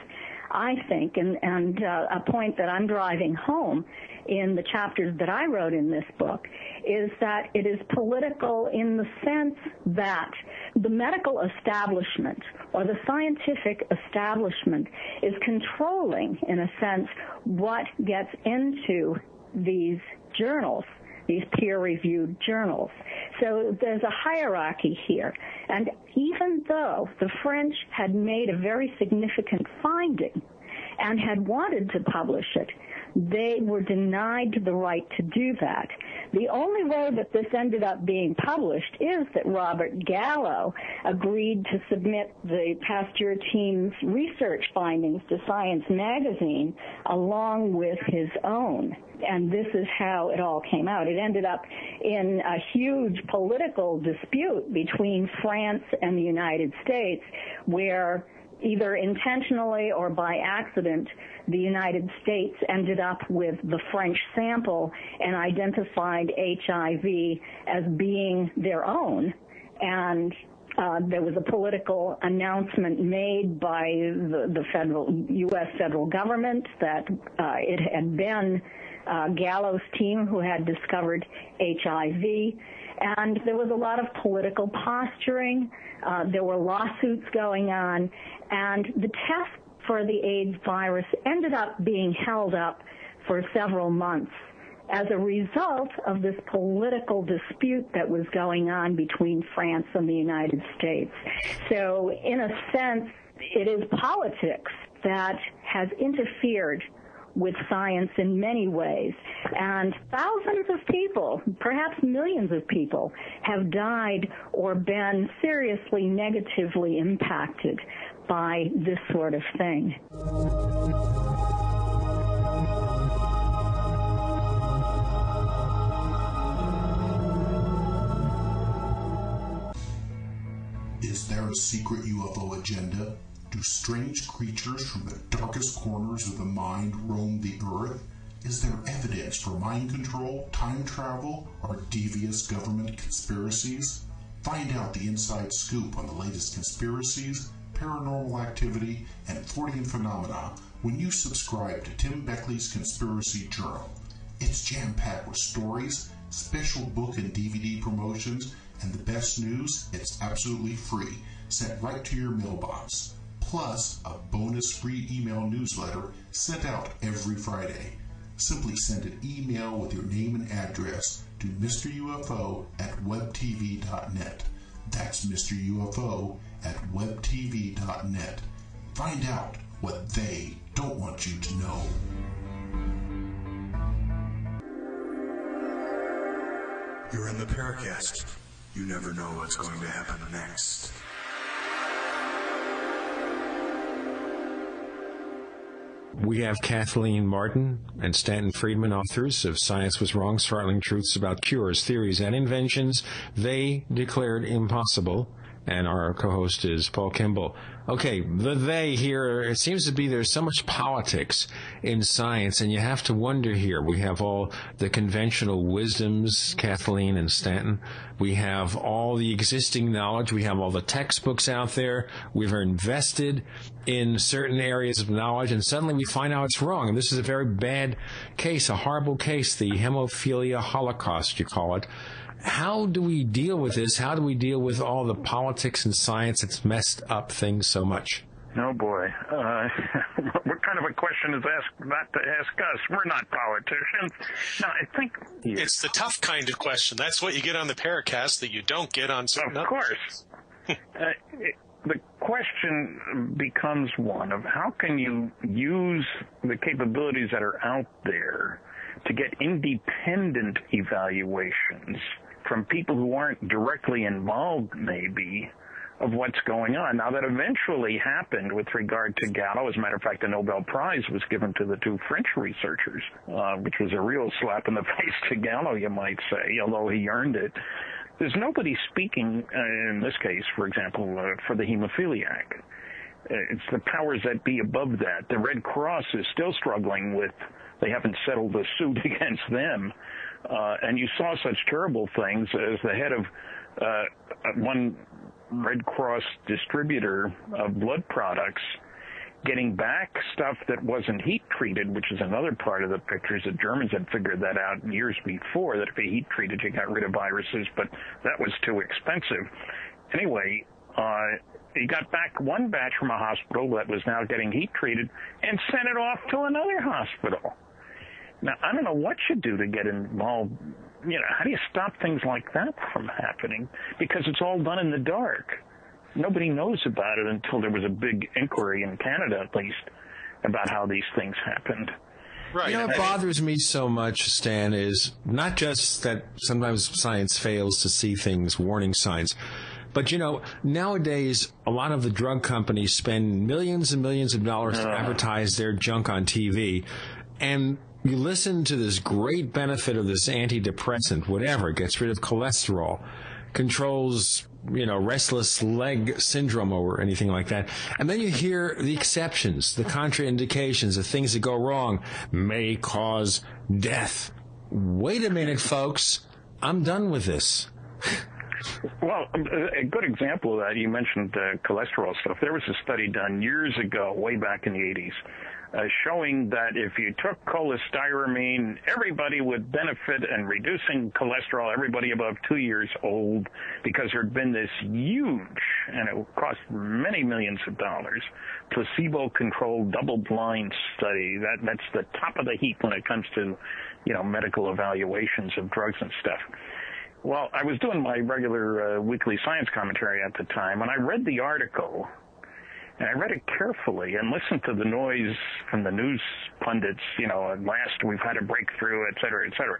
I think, and a point that I'm driving home in the chapters that I wrote in this book is that it is political in the sense that the medical establishment or the scientific establishment is controlling, in a sense, what gets into these journals, these peer-reviewed journals. So there's a hierarchy here. And even though the French had made a very significant finding and had wanted to publish it, they were denied the right to do that. The only way that this ended up being published is that Robert Gallo agreed to submit the Pasteur team's research findings to Science magazine along with his own. And this is how it all came out. It ended up in a huge political dispute between France and the United States, where either intentionally or by accident, the United States ended up with the French sample and identified HIV as being their own. And there was a political announcement made by the U.S. federal government that it had been Gallo's team who had discovered HIV. And there was a lot of political posturing. There were lawsuits going on. And the test for the AIDS virus ended up being held up for several months as a result of this political dispute that was going on between France and the United States. So in a sense, it is politics that has interfered with science in many ways. And thousands of people, perhaps millions of people, have died or been seriously negatively impacted by this sort of thing. Is there a secret UFO agenda? Do strange creatures from the darkest corners of the mind roam the earth? Is there evidence for mind control, time travel, or devious government conspiracies? Find out the inside scoop on the latest conspiracies, paranormal activity, and Fortean phenomena when you subscribe to Tim Beckley's Conspiracy Journal. It's jam-packed with stories, special book and DVD promotions, and the best news, it's absolutely free, sent right to your mailbox. Plus a bonus free email newsletter sent out every Friday. Simply send an email with your name and address to MrUFO@webtv.net. That's MrUFO@webtv.net. Find out what they don't want you to know. You're in the Paracast. You never know what's going to happen next. We have Kathleen Martin and Stanton Friedman, authors of Science Was Wrong, Startling Truths About Cures, Theories, and Inventions They Declared Impossible. And our co-host is Paul Kimball. Okay, the they here, it seems to be there's so much politics in science, and you have to wonder here. We have all the conventional wisdoms, Kathleen and Stanton. We have all the existing knowledge. We have all the textbooks out there. We've invested in certain areas of knowledge, and suddenly we find out it's wrong. And this is a very bad case, a horrible case, the hemophilia holocaust, you call it. How do we deal with this? How do we deal with all the politics and science that's messed up things so much? Oh, boy. What kind of a question is that to ask us? We're not politicians. No, I think... It's the tough kind of question. That's what you get on the Paracast that you don't get on certain Of course. The question becomes one of how can you use the capabilities that are out there to get independent evaluations from people who aren't directly involved, maybe, of what's going on. Now, that eventually happened with regard to Gallo. As a matter of fact, the Nobel Prize was given to the two French researchers, which was a real slap in the face to Gallo, you might say, although he earned it. There's nobody speaking, in this case, for example, for the hemophiliac. It's the powers that be above that. The Red Cross is still struggling with, they haven't settled the suit against them. And you saw such terrible things as the head of one Red Cross distributor of blood products getting back stuff that wasn't heat-treated, which is another part of the pictures. The Germans had figured that out years before, that if you heat-treated, you got rid of viruses, but that was too expensive. Anyway, he got back one batch from a hospital that was now getting heat-treated and sent it off to another hospital. Now, I don't know what you do to get involved. You know, how do you stop things like that from happening? Because it's all done in the dark. Nobody knows about it until there was a big inquiry in Canada, at least, about how these things happened. Right. You know what bothers me so much, Stan, is not just that sometimes science fails to see things, warning signs, but, you know, nowadays, a lot of the drug companies spend millions and millions of dollars to advertise their junk on TV, and you listen to this great benefit of this antidepressant, whatever, it gets rid of cholesterol, controls, you know, restless leg syndrome or anything like that. And then you hear the exceptions, the contraindications, the things that go wrong may cause death. Wait a minute, folks. I'm done with this. Well, a good example of that, you mentioned cholesterol stuff. There was a study done years ago, way back in the 80s, showing that if you took cholestyramine, everybody would benefit in reducing cholesterol, everybody above 2 years old, because there had been this huge, and it cost many millions of dollars, placebo-controlled double-blind study. That's the top of the heap when it comes to, you know, medical evaluations of drugs and stuff. Well, I was doing my regular weekly science commentary at the time, and I read the article, and I read it carefully and listened to the noise from the news pundits, you know, at last we've had a breakthrough, et cetera, et cetera.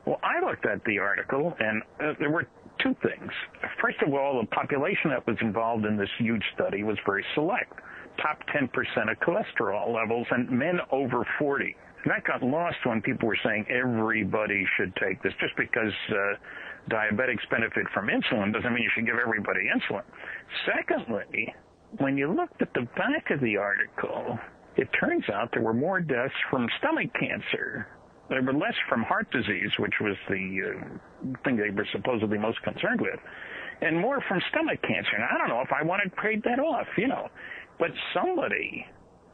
Well, I looked at the article, and there were two things. First of all, the population that was involved in this huge study was very select. Top 10% of cholesterol levels, and men over 40. And that got lost when people were saying everybody should take this. Just because diabetics benefit from insulin doesn't mean you should give everybody insulin. Secondly, when you looked at the back of the article, it turns out there were more deaths from stomach cancer. There were less from heart disease, which was the thing they were supposedly most concerned with, and more from stomach cancer. And I don't know if I want to trade that off, you know. But somebody,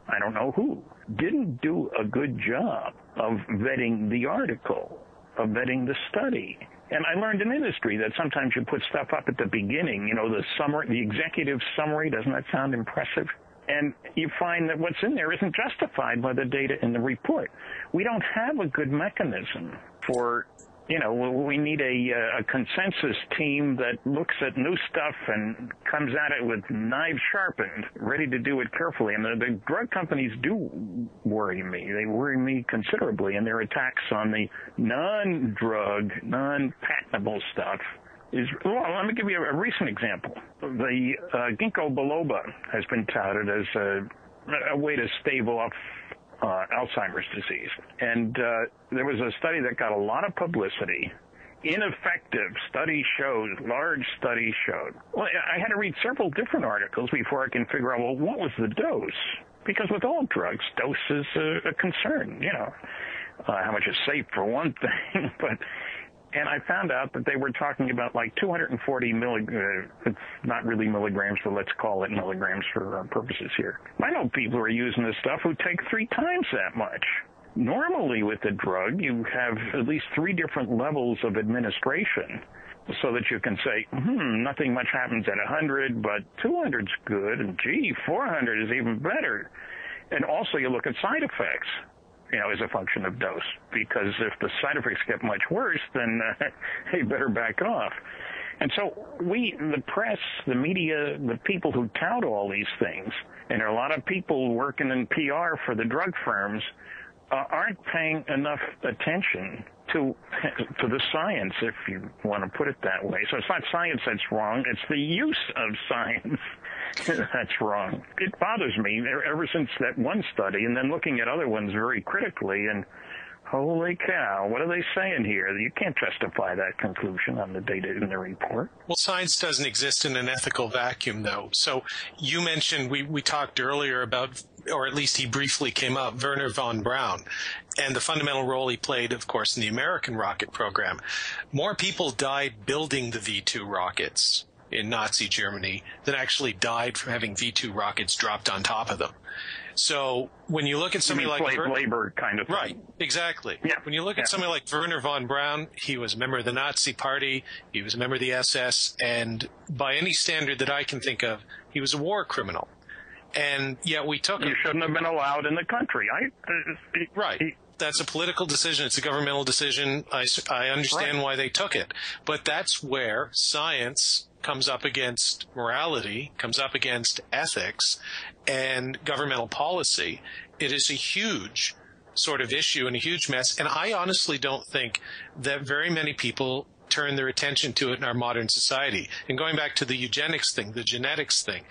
I don't know who, didn't do a good job of vetting the article, of vetting the study. And I learned in industry that sometimes you put stuff up at the beginning, you know, the summary, the executive summary. Doesn't that sound impressive? And you find that what's in there isn't justified by the data in the report. We don't have a good mechanism for, you know, we need a consensus team that looks at new stuff and comes at it with knives sharpened, ready to do it carefully. And the drug companies do worry me. They worry me considerably in their attacks on the non-drug, non-patentable stuff. Well, let me give you a recent example. The ginkgo biloba has been touted as a way to stave off Alzheimer's disease. And there was a study that got a lot of publicity. Ineffective study showed, large study showed. Well, I had to read several different articles before I can figure out, well, what was the dose? Because with all drugs, dose is a concern, how much is safe for one thing. And I found out that they were talking about like 240 milligrams. It's not really milligrams, but let's call it milligrams for our purposes here. I know people who are using this stuff who take 3 times that much. Normally with the drug, you have at least 3 different levels of administration so that you can say, nothing much happens at 100, but 200's good, and 400 is even better. And also you look at side effects, as a function of dose, because if the side effects get much worse, then you better back off. And so the press, the media, the people who tout all these things, and there are a lot of people working in PR for the drug firms, aren't paying enough attention to the science, if you want to put it that way. So it's not science that's wrong, it's the use of science that's wrong. It bothers me ever since that one study, and then looking at other ones very critically, and holy cow, what are they saying here? You can't justify that conclusion on the data in the report. Well, science doesn't exist in an ethical vacuum, though. So you mentioned, we talked earlier about, or at least he briefly came up, Wernher von Braun, and the fundamental role he played, of course, in the American rocket program. More people died building the V-2 rockets in Nazi Germany than actually died from having V-2 rockets dropped on top of them. So when you look at somebody like labor kind of thing. Right, exactly. Yeah. When you look at somebody like Wernher von Braun, he was a member of the Nazi Party, he was a member of the SS, and by any standard that I can think of, he was a war criminal. And yet we took him. You shouldn't have been allowed in the country. Right. That's a political decision. It's a governmental decision. I understand why they took it. But that's where science comes up against morality, comes up against ethics, and governmental policy. It is a huge sort of issue and a huge mess. And I honestly don't think that very many people turn their attention to it in our modern society. And going back to the eugenics thing, the genetics thing,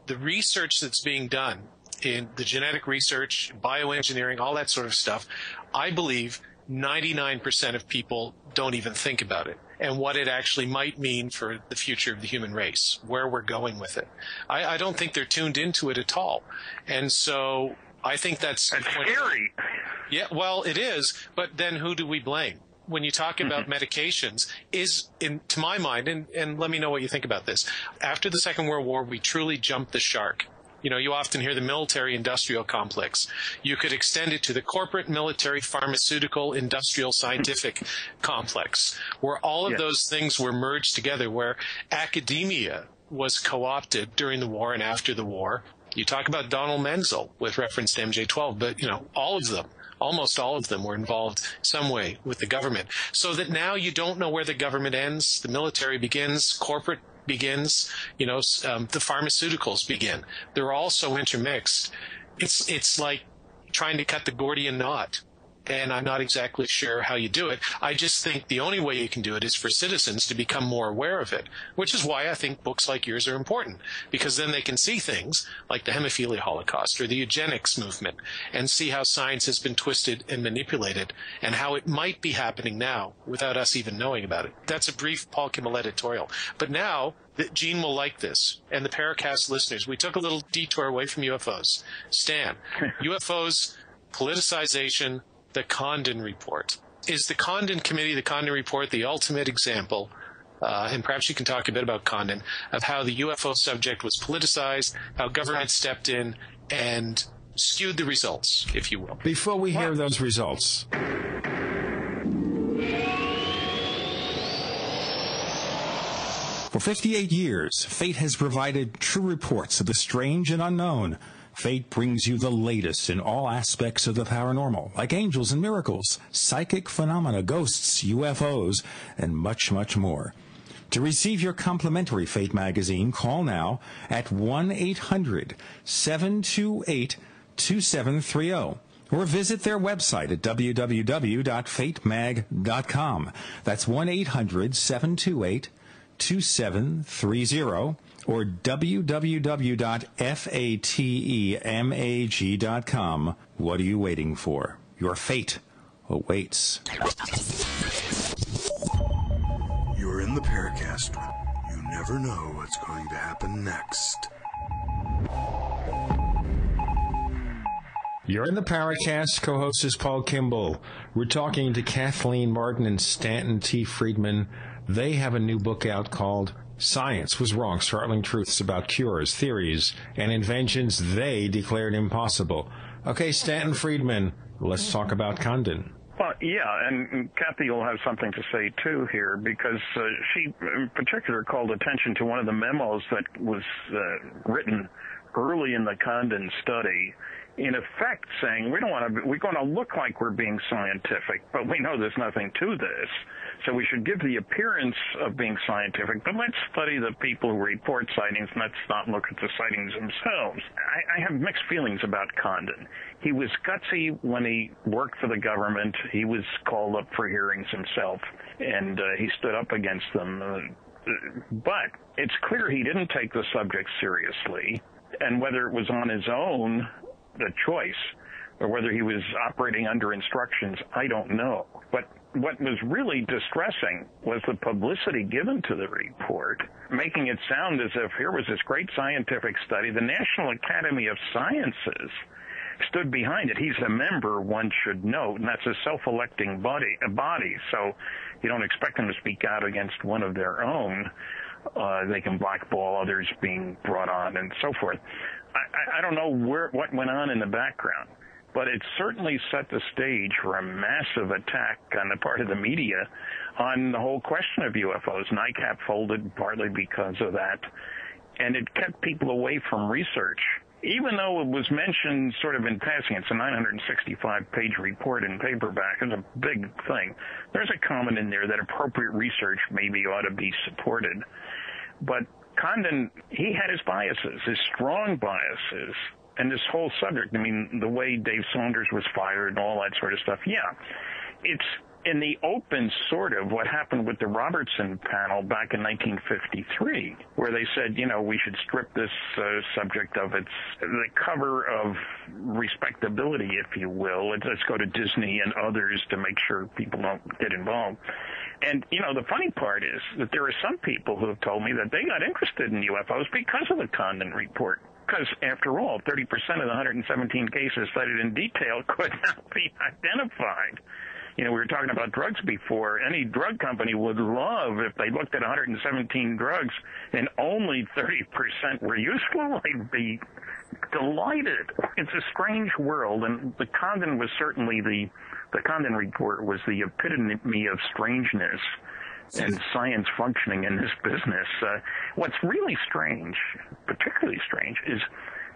the research that's being done in the genetic research, bioengineering, all that sort of stuff, I believe 99% of people don't even think about it and what it actually might mean for the future of the human race, where we're going with it. I don't think they're tuned into it at all. And so I think that's scary. Yeah, well, it is, but then who do we blame? When you talk about medications, to my mind, and let me know what you think about this, after the Second World War, we truly jumped the shark. You often hear the military-industrial complex. You could extend it to the corporate, military, pharmaceutical, industrial, scientific complex, where all of those things were merged together, where academia was co-opted during the war and after the war. You talk about Donald Menzel with reference to MJ-12, but, all of them, almost all of them were involved some way with the government. So that now you don't know where the government ends, the military begins, corporate begins, the pharmaceuticals begin. They're all so intermixed. It's like trying to cut the Gordian knot. And I'm not exactly sure how you do it. I just think the only way you can do it is for citizens to become more aware of it, which is why I think books like yours are important, because then they can see things like the hemophilia holocaust or the eugenics movement and see how science has been twisted and manipulated and how it might be happening now without us even knowing about it. That's a brief Paul Kimball editorial. But now, Gene will like this, and the Paracast listeners, we took a little detour away from UFOs. Stan, UFOs, politicization, the Condon Report. Is the Condon Committee, the Condon Report, the ultimate example, and perhaps you can talk a bit about Condon, of how the UFO subject was politicized, how government stepped in and skewed the results, if you will? Before we hear those results, for 58 years, Fate has provided true reports of the strange and unknown. Fate brings you the latest in all aspects of the paranormal, like angels and miracles, psychic phenomena, ghosts, UFOs, and much, much more. To receive your complimentary Fate magazine, call now at 1-800-728-2730 or visit their website at www.fatemag.com. That's 1-800-728-2730. 82730 or www.fatemag.com. What are you waiting for? Your fate awaits. You're in the Paracast. You never know what's going to happen next. You're in the Paracast. Co-host is Paul Kimball. We're talking to Kathleen Martin and Stanton T. Friedman. They have a new book out called Science Was Wrong, Startling Truths About Cures, Theories, and Inventions They Declared Impossible. Okay, Stanton Friedman, let's talk about Condon. Well, yeah, and Kathy will have something to say, too, here, because she, in particular, called attention to one of the memos that was written early in the Condon study, in effect saying, we're going to look like we're being scientific, but we know there's nothing to this. So we should give the appearance of being scientific, but let's study the people who report sightings, and let's not look at the sightings themselves. I have mixed feelings about Condon. He was gutsy when he worked for the government. He was called up for hearings himself, and he stood up against them. But it's clear he didn't take the subject seriously, and whether it was on his own, the choice, or whether he was operating under instructions, I don't know. But what was really distressing was the publicity given to the report, making it sound as if here was this great scientific study. The National Academy of Sciences stood behind it. He's a member, one should note, and that's a self-electing body, so you don't expect them to speak out against one of their own. They can blackball others being brought on and so forth. I don't know what went on in the background, but it certainly set the stage for a massive attack on the part of the media on the whole question of UFOs. NICAP folded partly because of that, and it kept people away from research. Even though it was mentioned sort of in passing, it's a 965-page report in paperback. It's a big thing. There's a comment in there that appropriate research maybe ought to be supported. But Condon, he had his biases, his strong biases, and this whole subject, I mean, the way Dave Saunders was fired and all that sort of stuff, yeah. It's in the open sort of what happened with the Robertson panel back in 1953, where they said, we should strip this subject of the cover of respectability, if you will. Let's go to Disney and others to make sure people don't get involved. And, the funny part is that there are some people who have told me that they got interested in UFOs because of the Condon report. Because, after all, 30% of the 117 cases cited in detail could not be identified. We were talking about drugs before. Any drug company would love if they looked at 117 drugs and only 30% were useful. They'd be delighted. It's a strange world, and the Condon was certainly the Condon report was the epitome of strangeness and science functioning in this business. What's really strange, particularly strange, is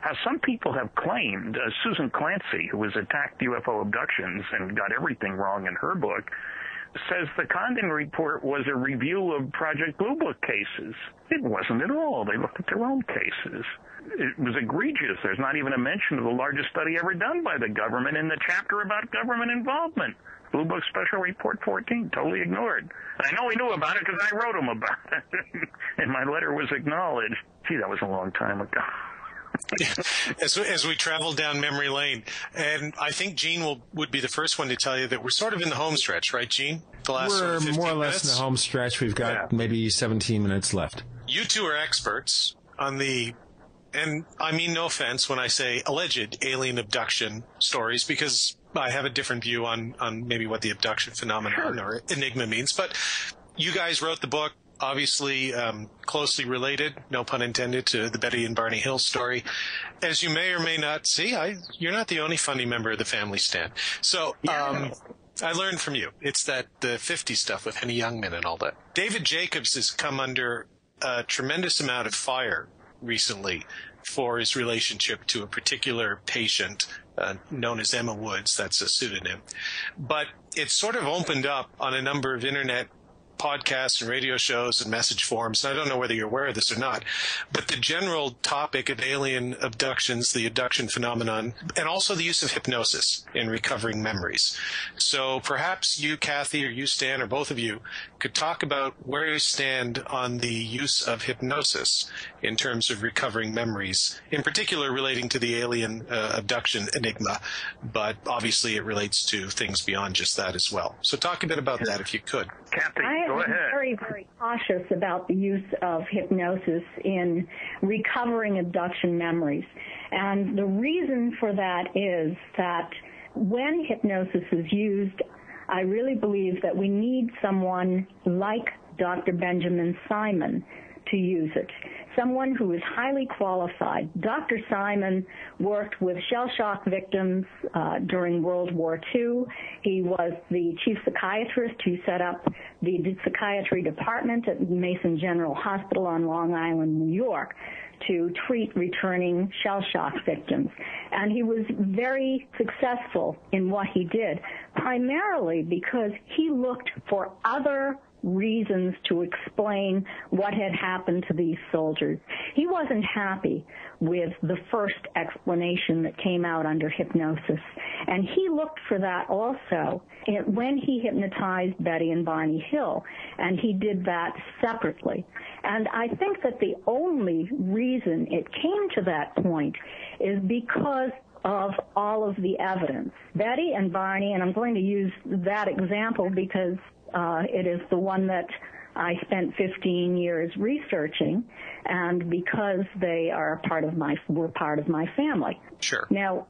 how some people have claimed, Susan Clancy, who has attacked UFO abductions and got everything wrong in her book, says the Condon report was a review of Project Blue Book cases. It wasn't at all. They looked at their own cases. It was egregious. There's not even a mention of the largest study ever done by the government in the chapter about government involvement. Blue Book Special Report 14, totally ignored. I know he knew about it because I wrote him about it, and my letter was acknowledged. Gee, that was a long time ago. As we travel down memory lane, and I think Gene would be the first one to tell you that we're sort of in the home stretch, right, Gene? We're more or less in the home stretch. We've got maybe 17 minutes left. You two are experts on and I mean no offense when I say alleged alien abduction stories, because I have a different view on maybe what the abduction phenomenon or enigma means. But you guys wrote the book, obviously closely related, no pun intended, to the Betty and Barney Hill story. As you may or may not see, you're not the only funny member of the family, Stan. So I learned from you. It's that the 50s stuff with Henny Youngman and all that. David Jacobs has come under a tremendous amount of fire recently for his relationship to a particular patient known as Emma Woods. That's a pseudonym. But it's sort of opened up on a number of internet podcasts and radio shows and message forums, and I don't know whether you're aware of this or not, but the general topic of alien abductions, the abduction phenomenon, and also the use of hypnosis in recovering memories. So perhaps you, Kathy, or you, Stan, or both of you could talk about where you stand on the use of hypnosis in terms of recovering memories, in particular relating to the alien abduction enigma, but obviously it relates to things beyond just that as well. So talk a bit about that if you could. Kathy, go ahead. I am very, very cautious about the use of hypnosis in recovering abduction memories. And the reason for that is that when hypnosis is used, I really believe that we need someone like Dr. Benjamin Simon to use it, someone who is highly qualified. Dr. Simon worked with shell shock victims during World War II. He was the chief psychiatrist who set up the psychiatry department at Mason General Hospital on Long Island, New York, to treat returning shell shock victims. And he was very successful in what he did, primarily because he looked for other reasons to explain what had happened to these soldiers. He wasn't happy with the first explanation that came out under hypnosis, and he looked for that also when he hypnotized Betty and Barney Hill, and he did that separately. And I think that the only reason it came to that point is because of all of the evidence. Betty and Barney, and I'm going to use that example because it is the one that I spent 15 years researching, and because they are were part of my family. Sure. Now,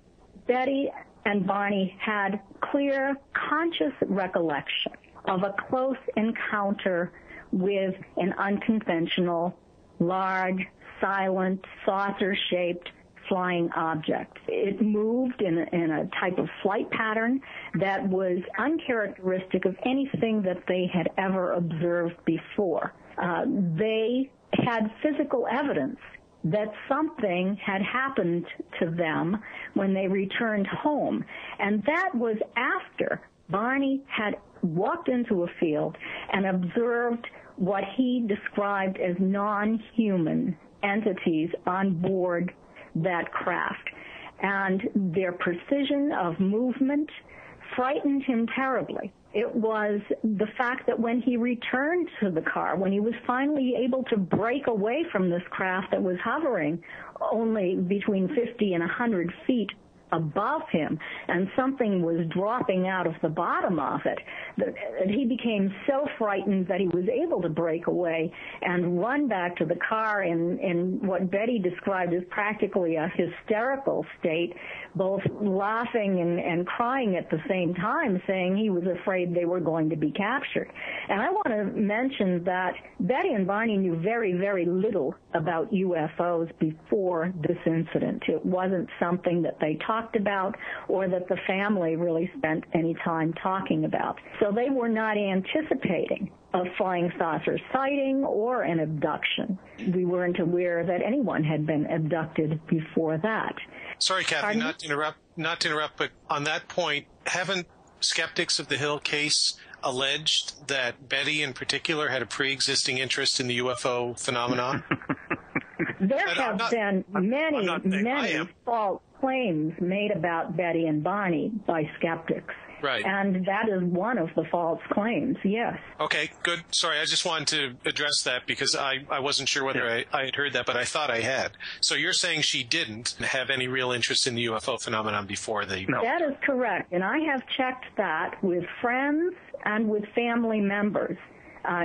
Betty and Barney had clear, conscious recollection of a close encounter with an unconventional, large, silent, saucer-shaped flying object. It moved in a type of flight pattern that was uncharacteristic of anything that they had ever observed before. They had physical evidence that something had happened to them when they returned home, and that was after Barney had walked into a field and observed what he described as non-human entities on board that craft. And their precision of movement frightened him terribly. It was the fact that when he returned to the car, when he was finally able to break away from this craft that was hovering only between 50 and 100 feet above him, and something was dropping out of the bottom of it, that he became so frightened that he was able to break away and run back to the car in what Betty described as practically a hysterical state, both laughing and crying at the same time, saying he was afraid they were going to be captured. And I want to mention that Betty and Barney knew very, very little about UFOs before this incident. It wasn't something that they talked about or that the family really spent any time talking about. So they were not anticipating a flying saucer sighting or an abduction. We weren't aware that anyone had been abducted before that. Sorry, Kathy, not to interrupt, but on that point, haven't skeptics of the Hill case alleged that Betty in particular had a pre-existing interest in the UFO phenomenon? There have been many false claims made about Betty and Barney by skeptics. Right. And that is one of the false claims, yes. Okay, good. Sorry, I just wanted to address that because I wasn't sure whether I had heard that, but I thought I had. So you're saying she didn't have any real interest in the UFO phenomenon before the... No. That is correct, and I have checked that with friends and with family members,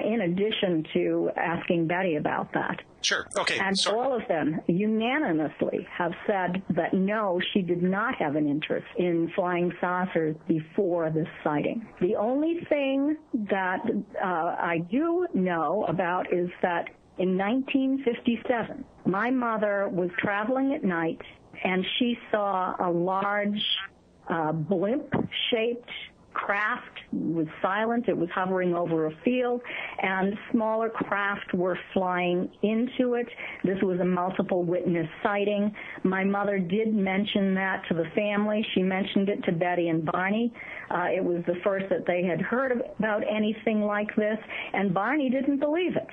in addition to asking Betty about that. Sure. Okay. And all of them unanimously have said that no, she did not have an interest in flying saucers before this sighting. The only thing that I do know about is that in 1957, my mother was traveling at night and she saw a large blimp-shaped craft was silent. It was hovering over a field, and smaller craft were flying into it. This was a multiple witness sighting. My mother did mention that to the family. She mentioned it to Betty and Barney. It was the first that they had heard about anything like this, and Barney didn't believe it.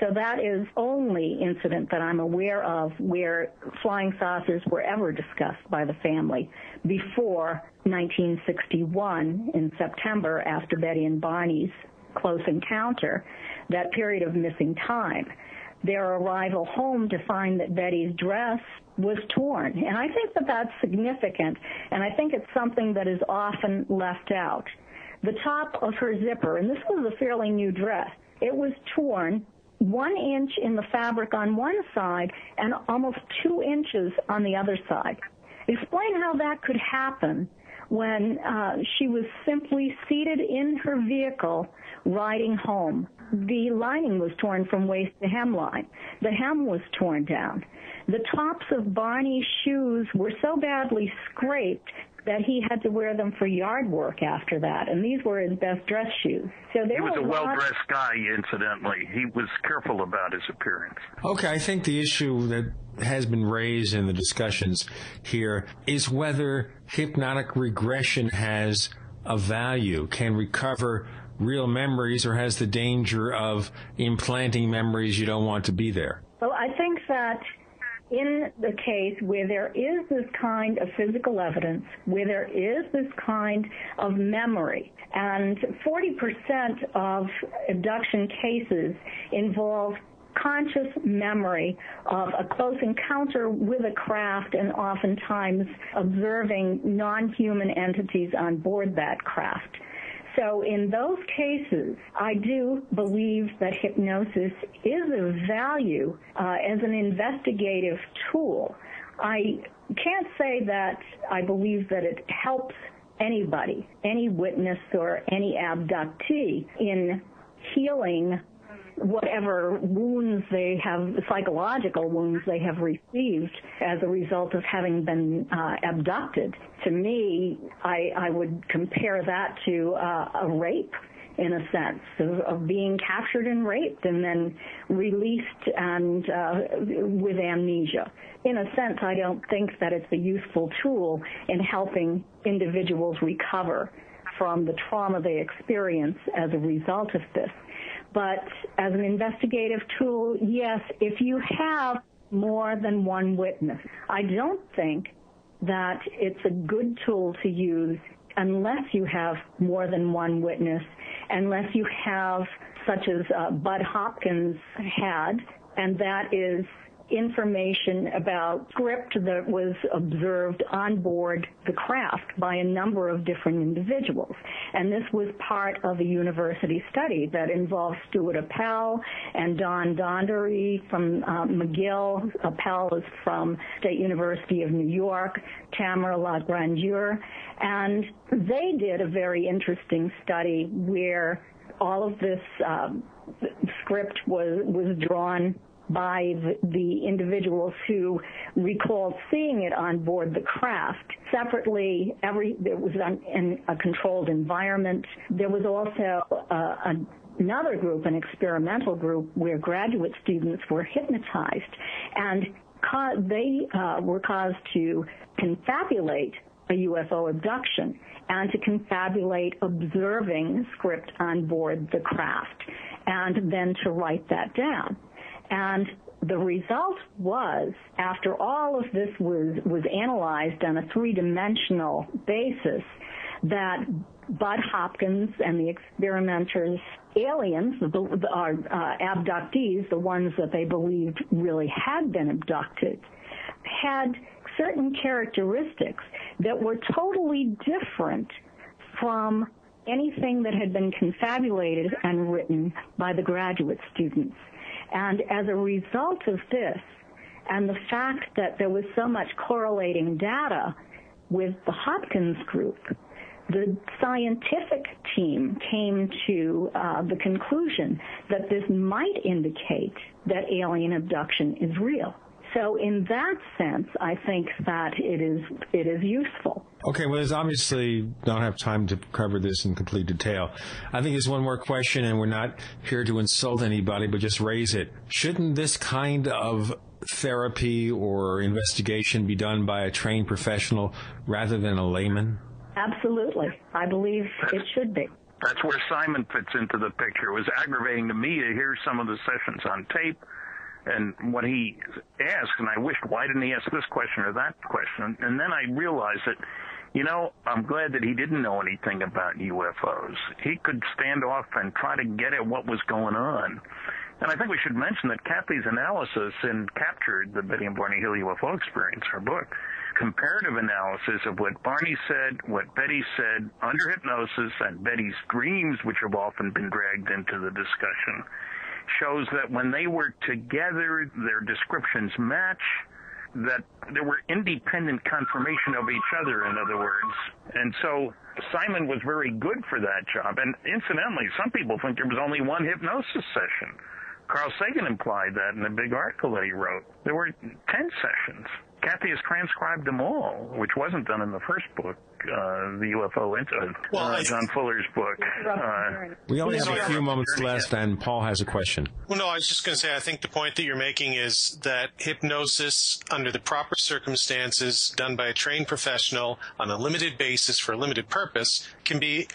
So that is only incident that I'm aware of where flying saucers were ever discussed by the family before 1961 in September, after Betty and Barney's close encounter, that period of missing time. Their arrival home to find that Betty's dress was torn. And I think that that's significant, and I think it's something that is often left out. The top of her zipper, and this was a fairly new dress, it was torn 1 inch in the fabric on one side and almost 2 inches on the other side. Explain how that could happen when she was simply seated in her vehicle riding home. The lining was torn from waist to hemline. The hem was torn down. The tops of Barney's shoes were so badly scraped that he had to wear them for yard work after that, and these were his best dress shoes. So there he was a well-dressed guy, incidentally. He was careful about his appearance. Okay, I think the issue that has been raised in the discussions here is whether hypnotic regression has a value, can recover real memories, or has the danger of implanting memories you don't want to be there. Well, I think that in the case where there is this kind of physical evidence, where there is this kind of memory, and 40% of abduction cases involve conscious memory of a close encounter with a craft and oftentimes observing non-human entities on board that craft. So in those cases, I do believe that hypnosis is of value as an investigative tool. I can't say that I believe that it helps anybody, any witness or any abductee, in healing whatever wounds they have, psychological wounds they have received as a result of having been abducted. To me, I would compare that to a rape, in a sense, of being captured and raped and then released and with amnesia. In a sense, I don't think that it's a useful tool in helping individuals recover from the trauma they experience as a result of this. But as an investigative tool, yes, if you have more than one witness, I don't think that it's a good tool to use unless you have more than one witness, unless you have, such as Bud Hopkins had, and that is information about script that was observed on board the craft by a number of different individuals. And this was part of a university study that involved Stuart Appel and Don Dondery from McGill. Appel is from State University of New York, Tamara Lagrandeur, and they did a very interesting study where all of this script was drawn by the individuals who recalled seeing it on board the craft. Separately, it was in a controlled environment. There was also another group, an experimental group, where graduate students were hypnotized, and they were caused to confabulate a UFO abduction and to confabulate observing script on board the craft, and then to write that down. And the result was, after all of this was analyzed on a three-dimensional basis, that Bud Hopkins and the experimenters' aliens, our abductees, the ones that they believed really had been abducted, had certain characteristics that were totally different from anything that had been confabulated and written by the graduate students. And as a result of this, and the fact that there was so much correlating data with the Hopkins group, the scientific team came to the conclusion that this might indicate that alien abduction is real. So in that sense, I think that it is useful. Okay, well, there's obviously don't have time to cover this in complete detail. I think there's one more question, and we're not here to insult anybody, but just raise it. Shouldn't this kind of therapy or investigation be done by a trained professional rather than a layman? Absolutely. I believe it should be. That's where Simon fits into the picture. It was aggravating to me to hear some of the sessions on tape. And what he asked, and I wished, why didn't he ask this question or that question? And then I realized that, I'm glad that he didn't know anything about UFOs. He could stand off and try to get at what was going on. And I think we should mention that Kathy's analysis in Captured, the Betty and Barney Hill UFO Experience, her book, comparative analysis of what Barney said, what Betty said under hypnosis, and Betty's dreams, which have often been dragged into the discussion, shows that when they were together, their descriptions match, that there were independent confirmation of each other, in other words. And so Simon was very good for that job. And incidentally, some people think there was only one hypnosis session. Carl Sagan implied that in a big article that he wrote. There were 10 sessions. Kathy has transcribed them all, which wasn't done in the first book, the UFO, John Fuller's book. We only have a few moments left, and Paul has a question. Well, no, I was just going to say, I think the point that you're making is that hypnosis, under the proper circumstances, done by a trained professional on a limited basis for a limited purpose, can be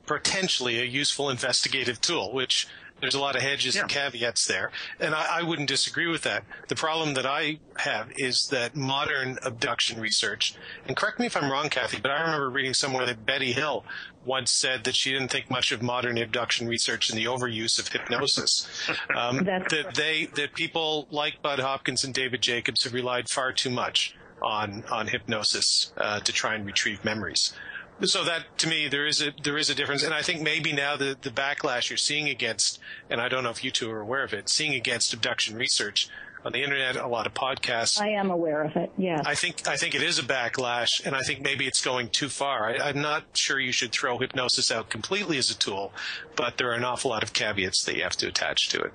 potentially a useful investigative tool, which there's a lot of hedges and caveats there, and I wouldn't disagree with that. The problem that I have is that modern abduction research, and correct me if I'm wrong, Kathy, but I remember reading somewhere that Betty Hill once said that she didn't think much of modern abduction research and the overuse of hypnosis. That people like Bud Hopkins and David Jacobs have relied far too much on hypnosis to try and retrieve memories. So that, to me, there is a difference, and I think maybe now the backlash you're seeing against, and I don't know if you two are aware of it, seeing against abduction research on the internet, a lot of podcasts. I am aware of it, yes. I think it is a backlash, and I think maybe it's going too far. I'm not sure you should throw hypnosis out completely as a tool, but there are an awful lot of caveats that you have to attach to it.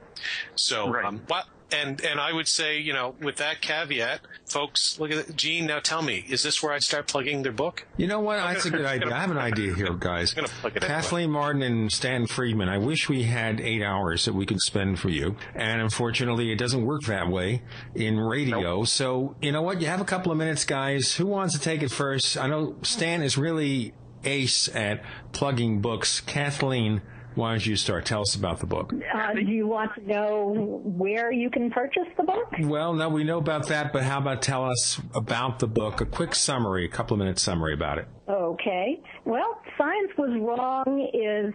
So, right. And I would say, with that caveat, folks, look at it. Gene, now tell me, is this where I'd start plugging their book? You know what? That's a good idea. I have an idea here, guys. Kathleen Martin and Stan Friedman, I wish we had 8 hours that we could spend for you. And unfortunately, it doesn't work that way in radio. Nope. So, you know what? You have a couple of minutes, guys. Who wants to take it first? I know Stan is really ace at plugging books. Kathleen, why don't you start? Tell us about the book. Do you want to know where you can purchase the book? Well, no, we know about that, but how about tell us about the book, a quick summary, a couple of minutes summary about it. Okay. Well, Science Was Wrong is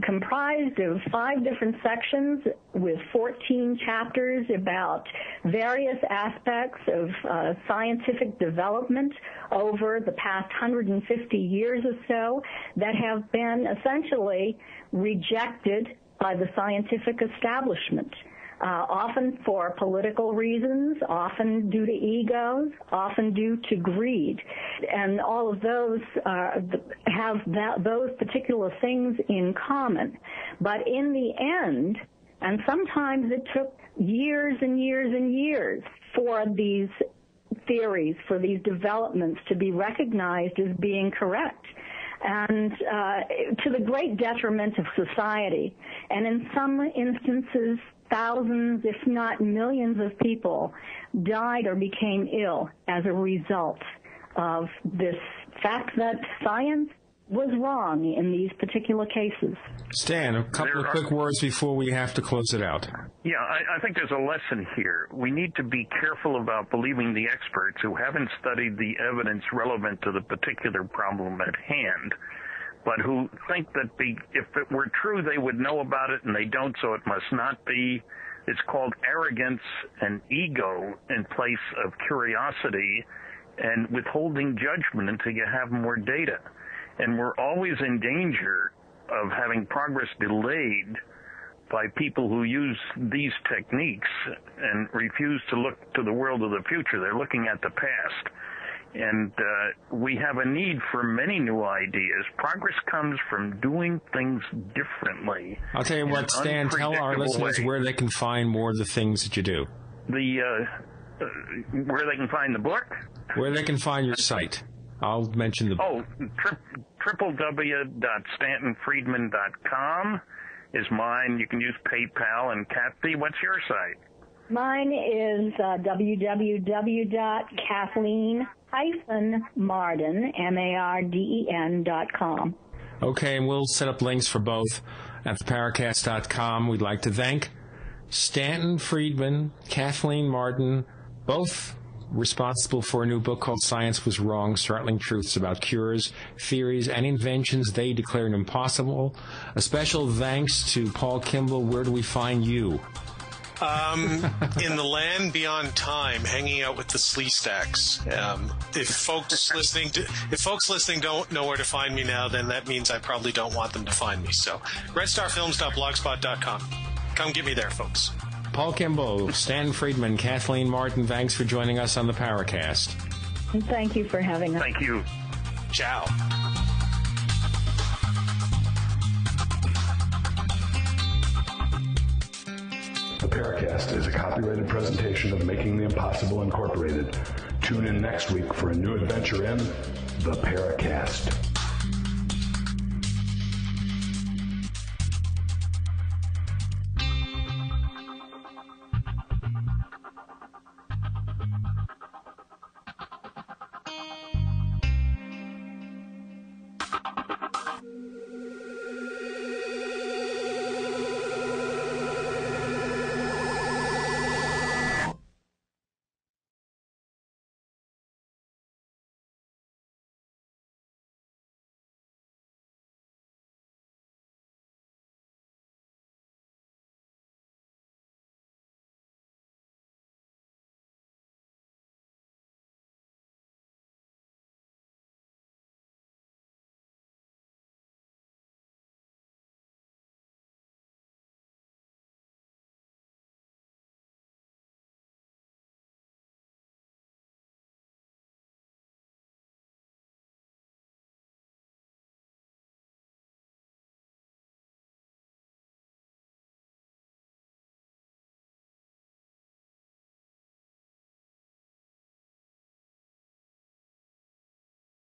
comprised of 5 different sections with 14 chapters about various aspects of scientific development over the past 150 years or so that have been essentially rejected by the scientific establishment. Often for political reasons, often due to egos, often due to greed. And all of those have those particular things in common. But in the end, and sometimes it took years and years and years for these theories, for these developments to be recognized as being correct. And to the great detriment of society. And in some instances, thousands, if not millions of people died or became ill as a result of this fact that science was wrong in these particular cases. Stan, a couple of quick words before we have to close it out. Yeah, I think there's a lesson here. We need to be careful about believing the experts who haven't studied the evidence relevant to the particular problem at hand, but who think that if it were true, they would know about it, and they don't, so it must not be. It's called arrogance and ego in place of curiosity and withholding judgment until you have more data. And we're always in danger of having progress delayed by people who use these techniques and refuse to look to the world of the future. They're looking at the past. And we have a need for many new ideas. Progress comes from doing things differently. I'll tell you what, Stan, tell our listeners where they can find more of the things that you do. Where they can find the book? Where they can find your site. I'll mention the book. www.stantonfriedman.com is mine. You can use PayPal. And Kathy, what's your site? Mine is www.kathleen-marden, Okay, and we'll set up links for both at theparacast.com. We'd like to thank Stanton Friedman, Kathleen Marden, both responsible for a new book called Science Was Wrong, Startling Truths About Cures, Theories, and Inventions They Declared Impossible. A special thanks to Paul Kimball. Where do we find you? In the land beyond time, hanging out with the Sleestacks. If folks listening don't know where to find me now, then that means I probably don't want them to find me. So, redstarfilms.blogspot.com. Come get me there, folks. Paul Kimball, Stan Friedman, Kathleen Marden, thanks for joining us on the Paracast. And thank you for having us. Thank you. Ciao. The Paracast is a copyrighted presentation of Making the Impossible Incorporated. Tune in next week for a new adventure in The Paracast.